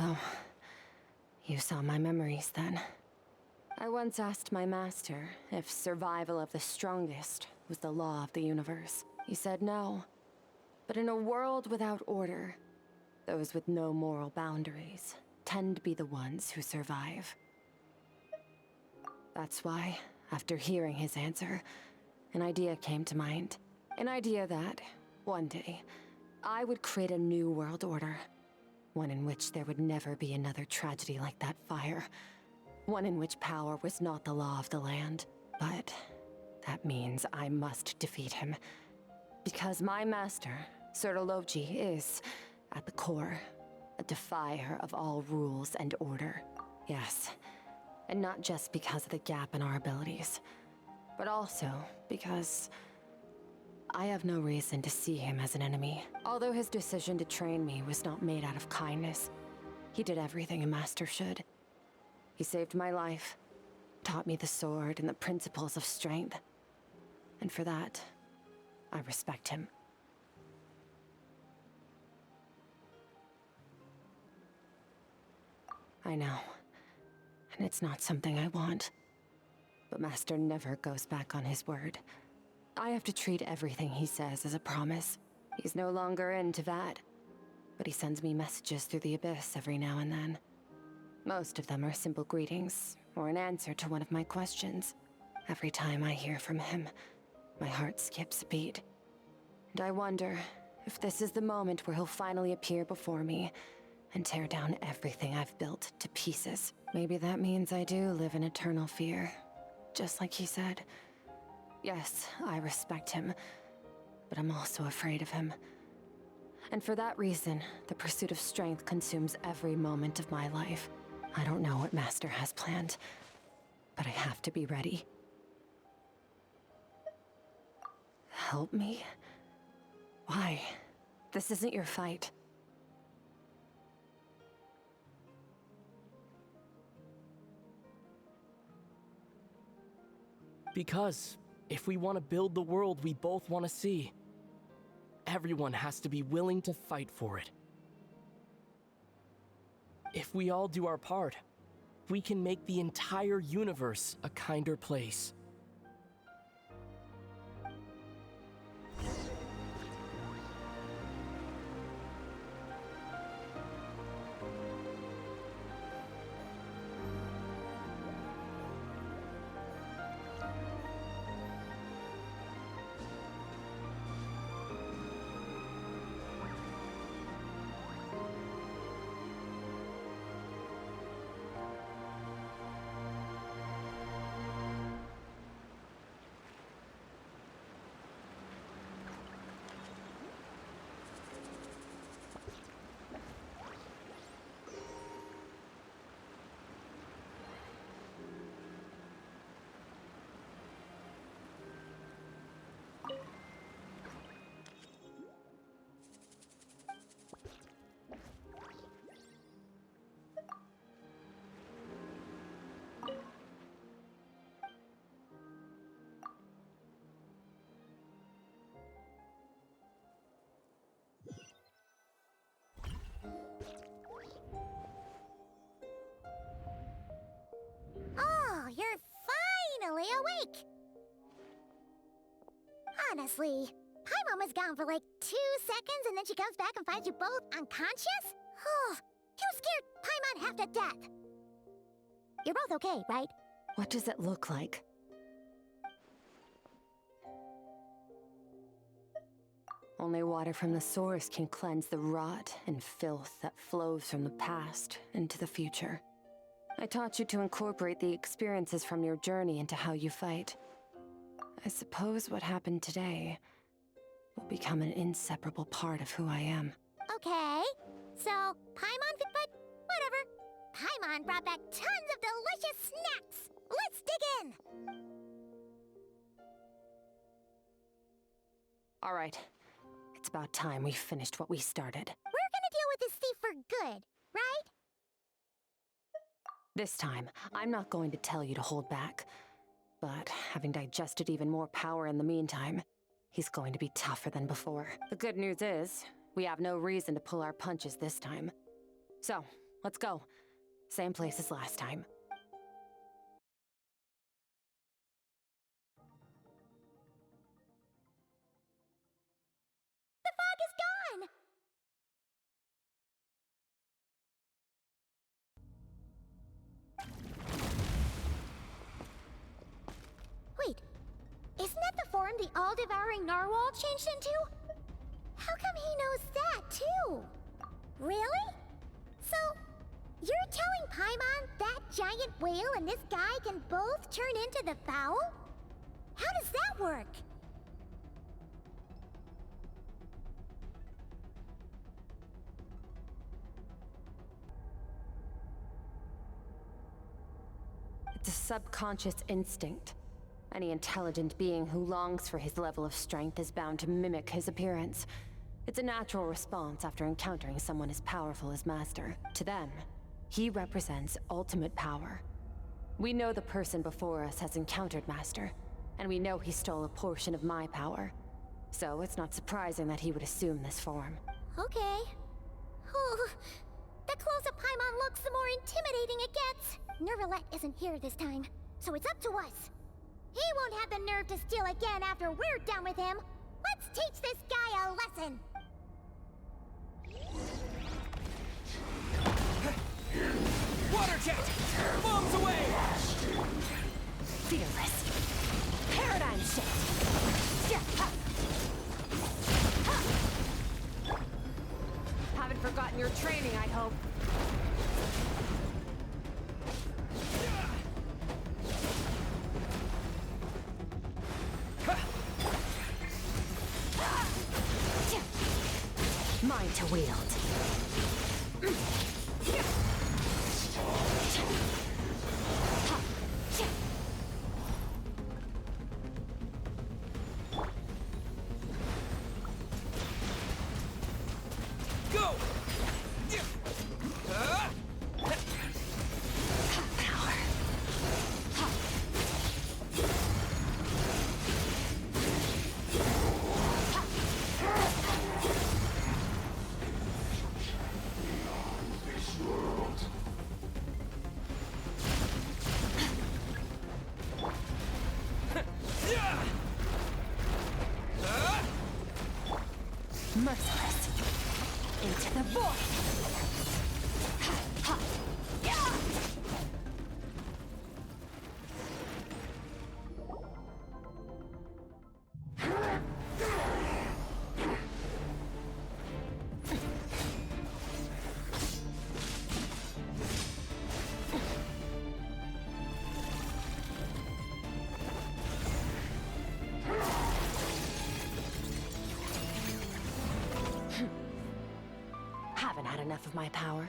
S5: you saw my memories then. I once asked my master if survival of the strongest was the law of the universe. He said no. But in a world without order, those with no moral boundaries tend to be the ones who survive. That's why, after hearing his answer, an idea came to mind. An idea that, one day, I would create a new world order. One in which there would never be another tragedy like that fire. One in which power was not the law of the land. But that means I must defeat him. Because my master, Sertologi, is, at the core, a defier of all rules and order. Yes, and not just because of the gap in our abilities, but also because I have no reason to see him as an enemy. Although his decision to train me was not made out of kindness, he did everything a master should. He saved my life, taught me the sword and the principles of strength. And for that, I respect him. I know, and it's not something I want. But Master never goes back on his word. I have to treat everything he says as a promise. He's no longer into that, but he sends me messages through the Abyss every now and then. Most of them are simple greetings, or an answer to one of my questions. Every time I hear from him, my heart skips a beat. And I wonder if this is the moment where he'll finally appear before me and tear down everything I've built to pieces. Maybe that means I do live in eternal fear, just like he said. Yes, I respect him, but I'm also afraid of him. And for that reason, the pursuit of strength consumes every moment of my life. I don't know what Master has planned, but I have to be ready. Help me? Why? This isn't your fight.
S8: Because if we want to build the world we both want to see, everyone has to be willing to fight for it. If we all do our part, we can make the entire universe a kinder place.
S1: Oh, you're finally awake! Honestly, Paimon was gone for like 2 seconds and then she comes back and finds you both unconscious? Oh, you scared Paimon half to death! You're both okay, right?
S5: What does it look like? Only water from the source can cleanse the rot and filth that flows from the past into the future. I taught you to incorporate the experiences from your journey into how you fight. I suppose what happened today will become an inseparable part of who I am.
S1: Okay, so Paimon, but whatever. Paimon brought back tons of delicious snacks. Let's dig in.
S5: All right. It's about time we finished what we started.
S1: We're gonna deal with this thief for good, right?
S5: This time, I'm not going to tell you to hold back. But having digested even more power in the meantime, he's going to be tougher than before. The good news is, we have no reason to pull our punches this time. So, let's go. Same place as last time.
S1: The fog is gone! Wait, isn't that the form the all-devouring narwhal changed into? How come he knows that, too? Really? So, you're telling Paimon that giant whale and this guy can both turn into the fowl? How does that work?
S5: It's a subconscious instinct. Any intelligent being who longs for his level of strength is bound to mimic his appearance. It's a natural response after encountering someone as powerful as Master. To them, he represents ultimate power. We know the person before us has encountered Master, and we know he stole a portion of my power. So it's not surprising that he would assume this form.
S1: Okay. Oh, the closer Paimon looks, the more intimidating it gets. Nervalette isn't here this time, so it's up to us. He won't have the nerve to steal again after we're done with him. Let's teach this guy a lesson.
S14: Water jet! Bombs away!
S5: Fearless. Paradigm shift. Yeah. Ha. Ha. Haven't forgotten your training, I hope. Mine to wield.
S14: Go!
S5: Power. Merciless. Into the void. Ha, ha. Yeah. Haven't had enough of my power.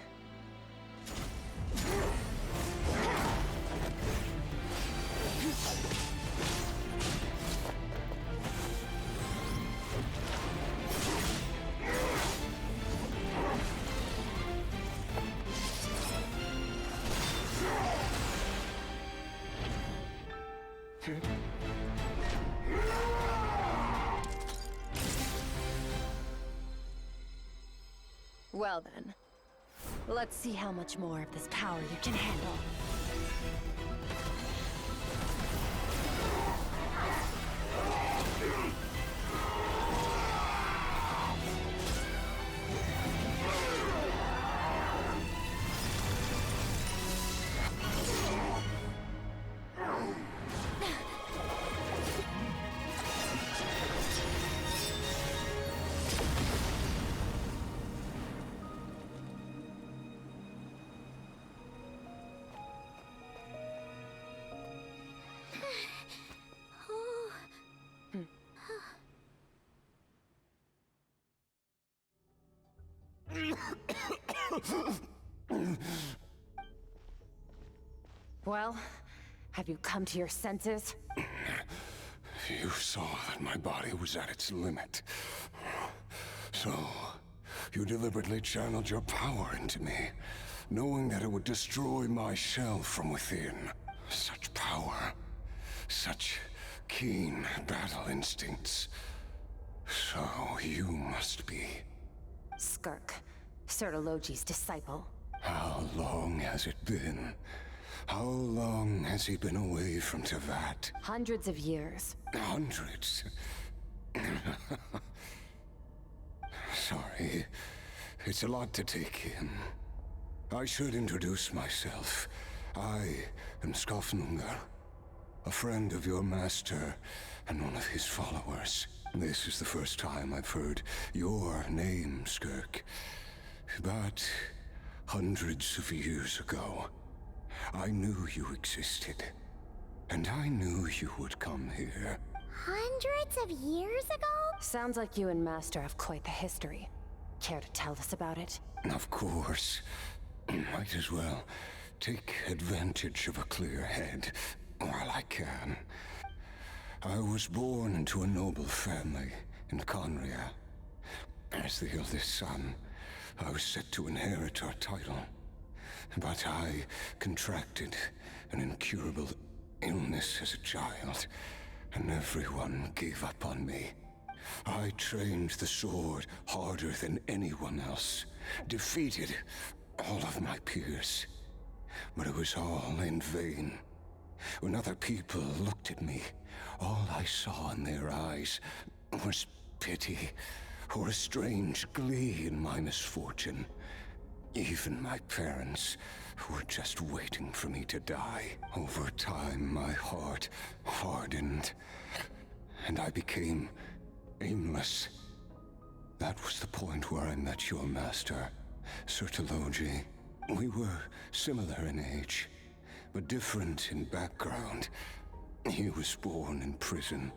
S5: Well then, let's see how much more of this power you can handle. Well, have you come to your senses?
S21: You saw that my body was at its limit. So, you deliberately channeled your power into me, knowing that it would destroy my shell from within. Such power, such keen battle instincts. So, you must be...
S5: Skirk, Sertologi's disciple.
S21: How long has it been? How long has he been away from Tevat?
S5: Hundreds of years.
S21: Hundreds? Sorry. It's a lot to take in. I should introduce myself. I am Skofnungar, a friend of your master and one of his followers. This is the first time I've heard your name, Skirk. But hundreds of years ago, I knew you existed. And I knew you would come here.
S1: Hundreds of years ago?
S5: Sounds like you and Master have quite the history. Care to tell us about it?
S21: Of course. Might as well take advantage of a clear head while I can. I was born into a noble family in Conria. As the eldest son, I was set to inherit our title. But I contracted an incurable illness as a child, and everyone gave up on me. I trained the sword harder than anyone else, defeated all of my peers. But it was all in vain. When other people looked at me, all I saw in their eyes was pity, or a strange glee in my misfortune. Even my parents were just waiting for me to die. Over time, my heart hardened, and I became aimless. That was the point where I met your master, Sertologi. We were similar in age, but different in background. He was born in prison,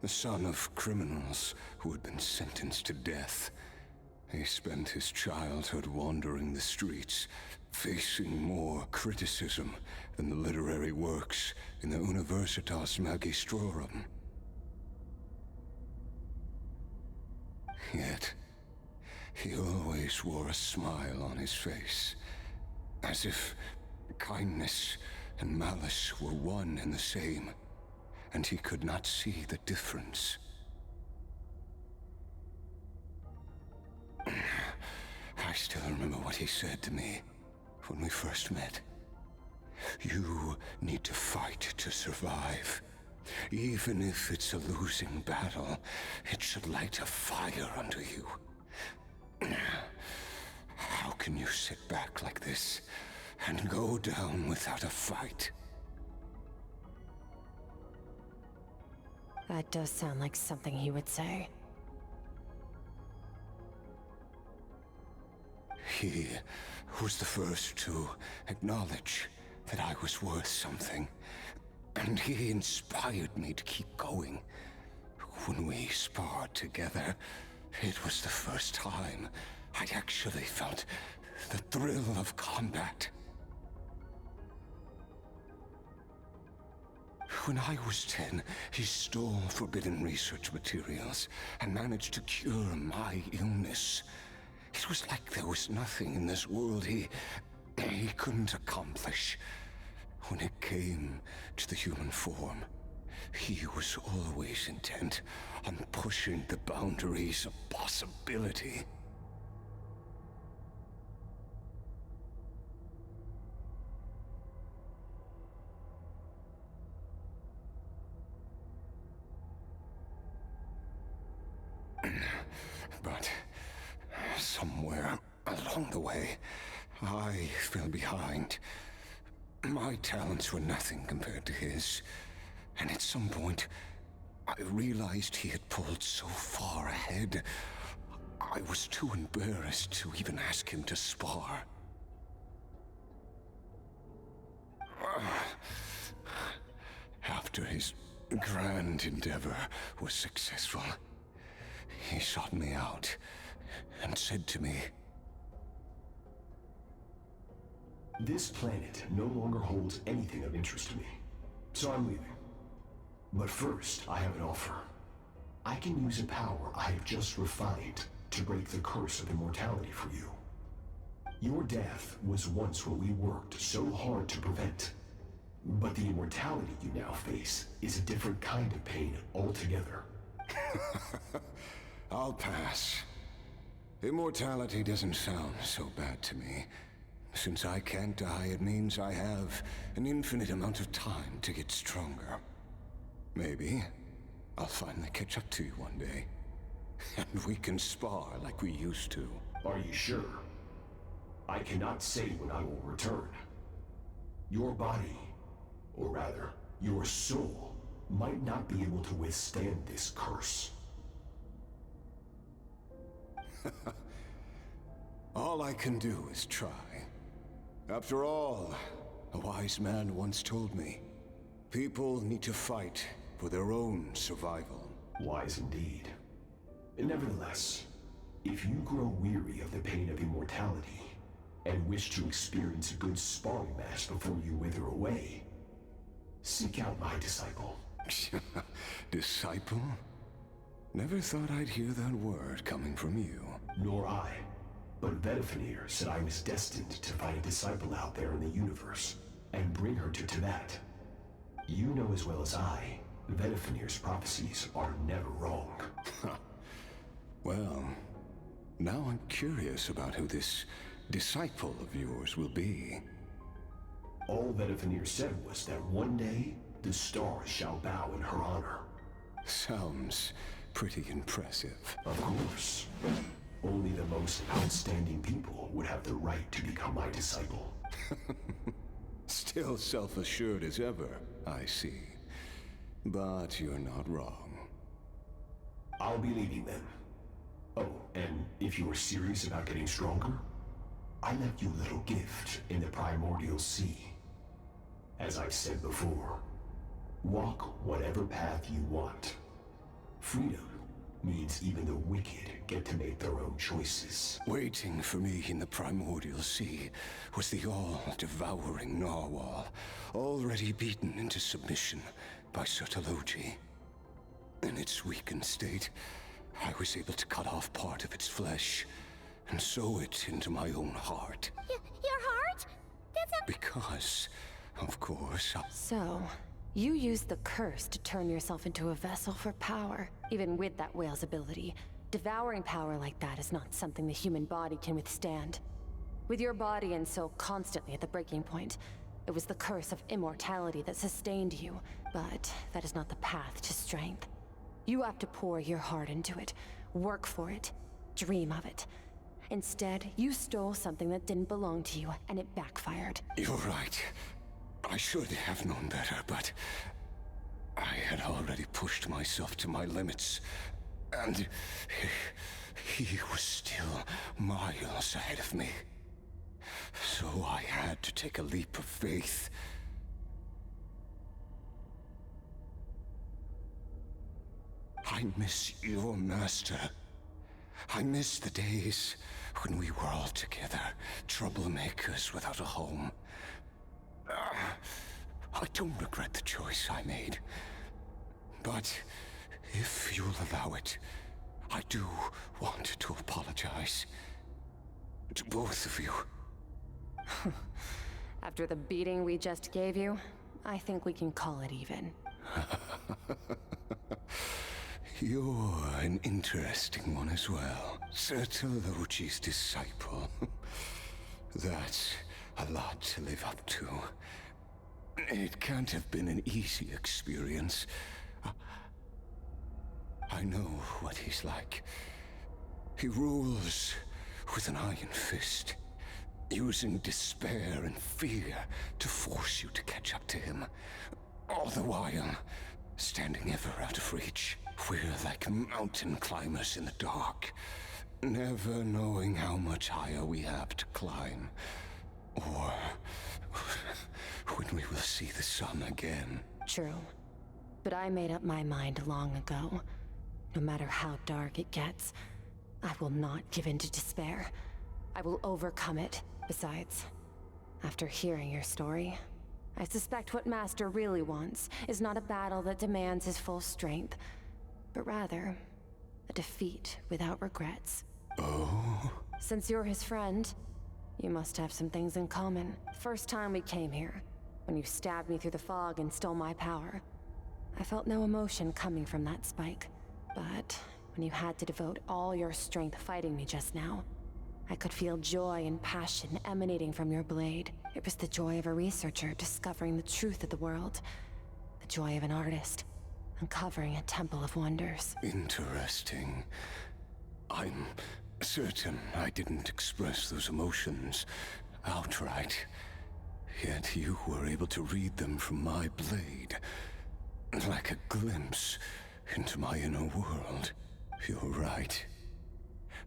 S21: the son of criminals who had been sentenced to death. He spent his childhood wandering the streets, facing more criticism than the literary works in the Universitas Magistrorum. Yet, he always wore a smile on his face, as if kindness and malice were one and the same, and he could not see the difference. I still remember what he said to me when we first met. You need to fight to survive. Even if it's a losing battle, it should light a fire under you. How can you sit back like this and go down without a fight?
S5: That does sound like something he would say.
S21: He was the first to acknowledge that I was worth something, and he inspired me to keep going. When we sparred together, it was the first time I'd actually felt the thrill of combat. When I was 10, he stole forbidden research materials and managed to cure my illness. It was like there was nothing in this world he couldn't accomplish. When it came to the human form, he was always intent on pushing the boundaries of possibility. But somewhere along the way, I fell behind. My talents were nothing compared to his, and at some point, I realized he had pulled so far ahead, I was too embarrassed to even ask him to spar. After his grand endeavor was successful, he sought me out and said to me,
S17: This planet no longer holds anything of interest to me, so I'm leaving. But first, I have an offer. I can use a power I have just refined to break the curse of immortality for you. Your death was once what we worked so hard to prevent. But the immortality you now face is a different kind of pain altogether.
S21: I'll pass. Immortality doesn't sound so bad to me. Since I can't die, it means I have an infinite amount of time to get stronger. Maybe I'll finally catch up to you one day. And we can spar like we used to.
S17: Are you sure? I cannot say when I will return. Your body, or rather, your soul, might not be able to withstand this curse.
S21: All I can do is try. After all, a wise man once told me, people need to fight for their own survival.
S17: Wise indeed. Nevertheless, if you grow weary of the pain of immortality, and wish to experience a good sparring match before you wither away, seek out my disciple.
S21: Disciple? Never thought I'd hear that word coming from you.
S17: Nor I. But Vedifenir said I was destined to find a disciple out there in the universe, and bring her to Tibet. You know as well as I, Vedifenir's prophecies are never wrong.
S21: Well, now I'm curious about who this disciple of yours will be.
S17: All Vedifenir said was that one day, the stars shall bow in her honor.
S21: Sounds pretty impressive.
S17: Of course. Only the most outstanding people would have the right to become my disciple.
S21: Still self-assured as ever, I see. But you're not wrong.
S17: I'll be leaving then. Oh, and if you are serious about getting stronger, I left you a little gift in the primordial sea. As I've said before, walk whatever path you want. Freedom means even the wicked get to make their own choices.
S21: Waiting for me in the primordial sea was the all-devouring narwhal, already beaten into submission by Sertologi. In its weakened state, I was able to cut off part of its flesh and sew it into my own heart.
S1: Your heart?
S21: Because, of course,
S5: So, you used the curse to turn yourself into a vessel for power. Even with that whale's ability, devouring power like that is not something the human body can withstand. With your body and soul constantly at the breaking point, it was the curse of immortality that sustained you, but that is not the path to strength. You have to pour your heart into it, work for it, dream of it. Instead, you stole something that didn't belong to you, and it backfired.
S21: You're right. I should have known better, but I had already pushed myself to my limits, and he was still miles ahead of me. So I had to take a leap of faith. I miss your master. I miss the days when we were all together, troublemakers without a home. I don't regret the choice I made. But if you'll allow it, I do want to apologize. To both of you.
S5: After the beating we just gave you, I think we can call it even.
S21: You're an interesting one as well. Sertologi's disciple. That's a lot to live up to. It can't have been an easy experience. I know what he's like. He rules with an iron fist, using despair and fear to force you to catch up to him. All the while, standing ever out of reach. We're like mountain climbers in the dark, never knowing how much higher we have to climb, or when we will see the sun again.
S5: True. But I made up my mind long ago. No matter how dark it gets, I will not give in to despair. I will overcome it. Besides, After hearing your story, I suspect what Master really wants is not a battle that demands his full strength, but rather a defeat without regrets.
S21: Oh?
S5: Since you're his friend, you must have some things in common. First time we came here, when you stabbed me through the fog and stole my power, I felt no emotion coming from that spike. But when you had to devote all your strength fighting me just now, I could feel joy and passion emanating from your blade. It was the joy of a researcher discovering the truth of the world. The joy of an artist uncovering a temple of wonders.
S21: Interesting. I'm certain I didn't express those emotions outright. Yet you were able to read them from my blade. Like a glimpse into my inner world. You're right.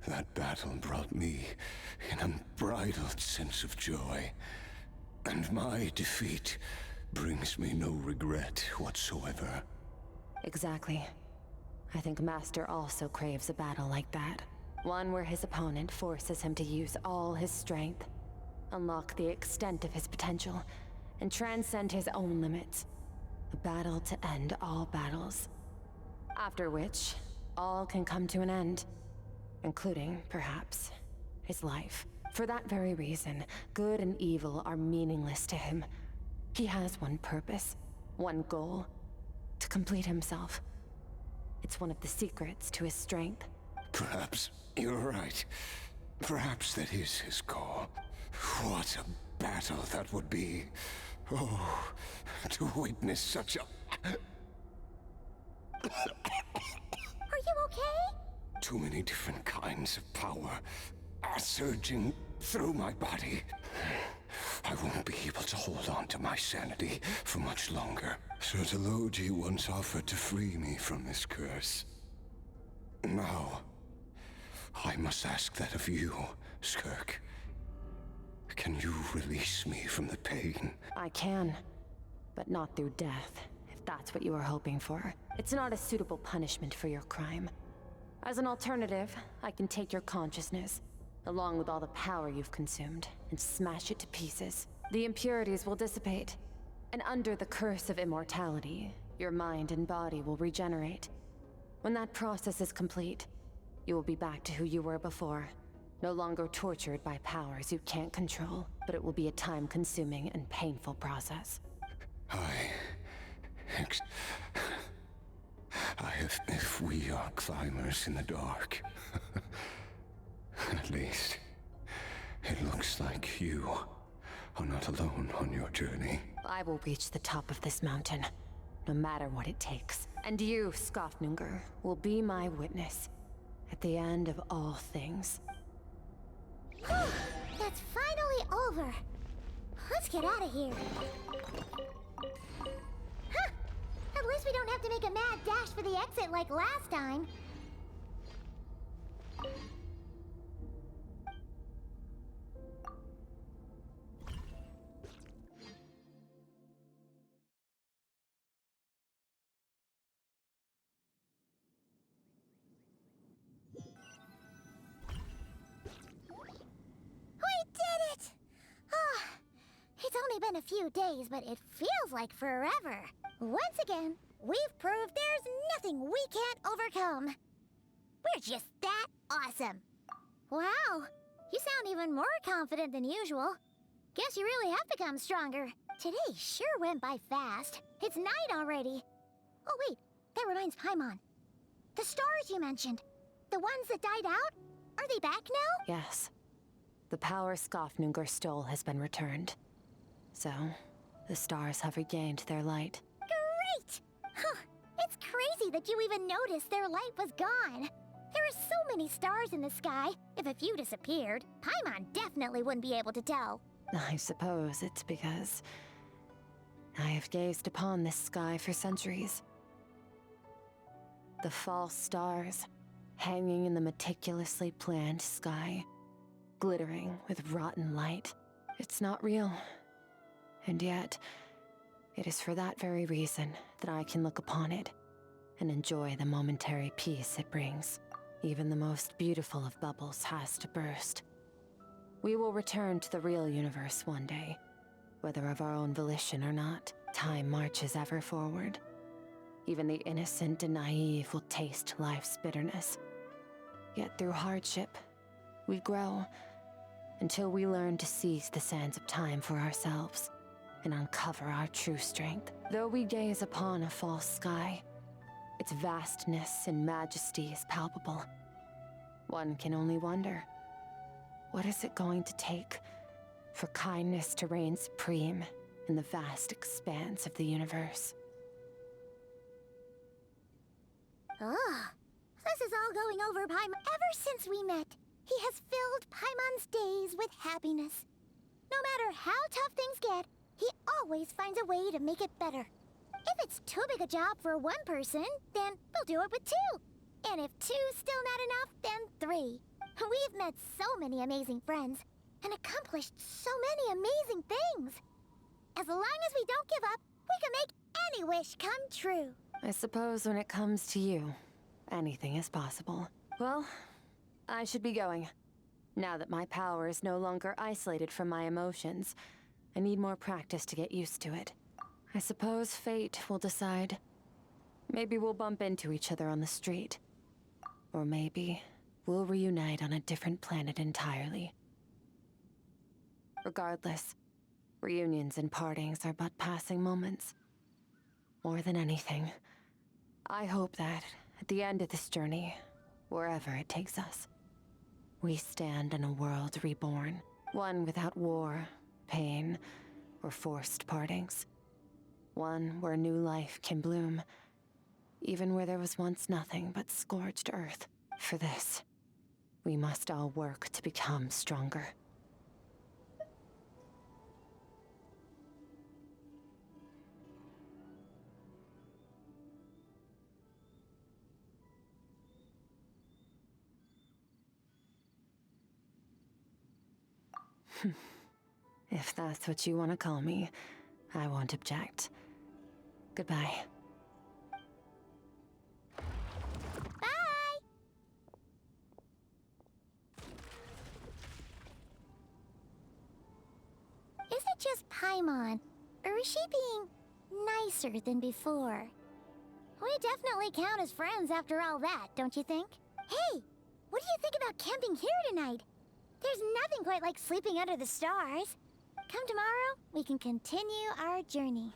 S21: That battle brought me an unbridled sense of joy. And my defeat brings me no regret whatsoever.
S5: Exactly. I think Master also craves a battle like that. One where his opponent forces him to use all his strength, unlock the extent of his potential, and transcend his own limits. A battle to end all battles. After which, all can come to an end. Including, perhaps, his life. For that very reason, good and evil are meaningless to him. He has one purpose, one goal: to complete himself. It's one of the secrets to his strength.
S21: Perhaps you're right. Perhaps that is his call. What a battle that would be. Oh, to witness such a...
S1: Are you okay?
S21: Too many different kinds of power are surging through my body. I won't be able to hold on to my sanity for much longer. Sir Deloji once offered to free me from this curse. Now, I must ask that of you, Skirk. Can you release me from the pain?
S5: I can, but not through death, if that's what you were hoping for. It's not a suitable punishment for your crime. As an alternative, I can take your consciousness, along with all the power you've consumed, and smash it to pieces. The impurities will dissipate, and under the curse of immortality, your mind and body will regenerate. When that process is complete, you will be back to who you were before, no longer tortured by powers you can't control, but it will be a time-consuming and painful process.
S21: If we are climbers in the dark, at least, it looks like you are not alone on your journey.
S5: I will reach the top of this mountain, no matter what it takes. And you, Skirk, will be my witness at the end of all things.
S1: That's finally over. Let's get out of here. Huh! At least we don't have to make a mad dash for the exit like last time. It's only been a few days, but it feels like forever. Once again, we've proved there's nothing we can't overcome. We're just that awesome. Wow, you sound even more confident than usual. Guess you really have become stronger. Today sure went by fast. It's night already. Oh wait, that reminds Paimon. The stars you mentioned, the ones that died out, are they back now?
S5: Yes. The power Skirk stole has been returned. So, the stars have regained their light.
S1: Great! Huh, it's crazy that you even noticed their light was gone. There are so many stars in the sky. If a few disappeared, Paimon definitely wouldn't be able to tell.
S5: I suppose it's because I have gazed upon this sky for centuries. The false stars, hanging in the meticulously planned sky, glittering with rotten light. It's not real. And yet, it is for that very reason that I can look upon it and enjoy the momentary peace it brings. Even the most beautiful of bubbles has to burst. We will return to the real universe one day, Whether of our own volition or not, time marches ever forward. Even the innocent and naive will taste life's bitterness. Yet through hardship, we grow until we learn to seize the sands of time for ourselves and uncover our true strength. Though we gaze upon a false sky, its vastness and majesty is palpable. One can only wonder, what is it going to take for kindness to reign supreme in the vast expanse of the universe?
S1: Ah, this is all going over Paimon. Ever since we met, he has filled Paimon's days with happiness. No matter how tough things get, he always finds a way to make it better. If it's too big a job for one person, then we'll do it with two. And if two's still not enough, then three. We've met so many amazing friends, and accomplished so many amazing things. As long as we don't give up, we can make any wish come true.
S5: I suppose when it comes to you, anything is possible. Well, I should be going. Now that my power is no longer isolated from my emotions, I need more practice to get used to it. I suppose fate will decide. Maybe we'll bump into each other on the street. Or maybe we'll reunite on a different planet entirely. Regardless, reunions and partings are but passing moments. More than anything, I hope that, at the end of this journey, wherever it takes us, we stand in a world reborn. One without war, pain, or forced partings. One where new life can bloom, even where there was once nothing but scorched earth. For this, we must all work to become stronger. If that's what you want to call me, I won't object. Goodbye.
S1: Bye! Is it just Paimon, or is she being nicer than before? We definitely count as friends after all that, don't you think? Hey, what do you think about camping here tonight? There's nothing quite like sleeping under the stars. Come tomorrow, we can continue our journey.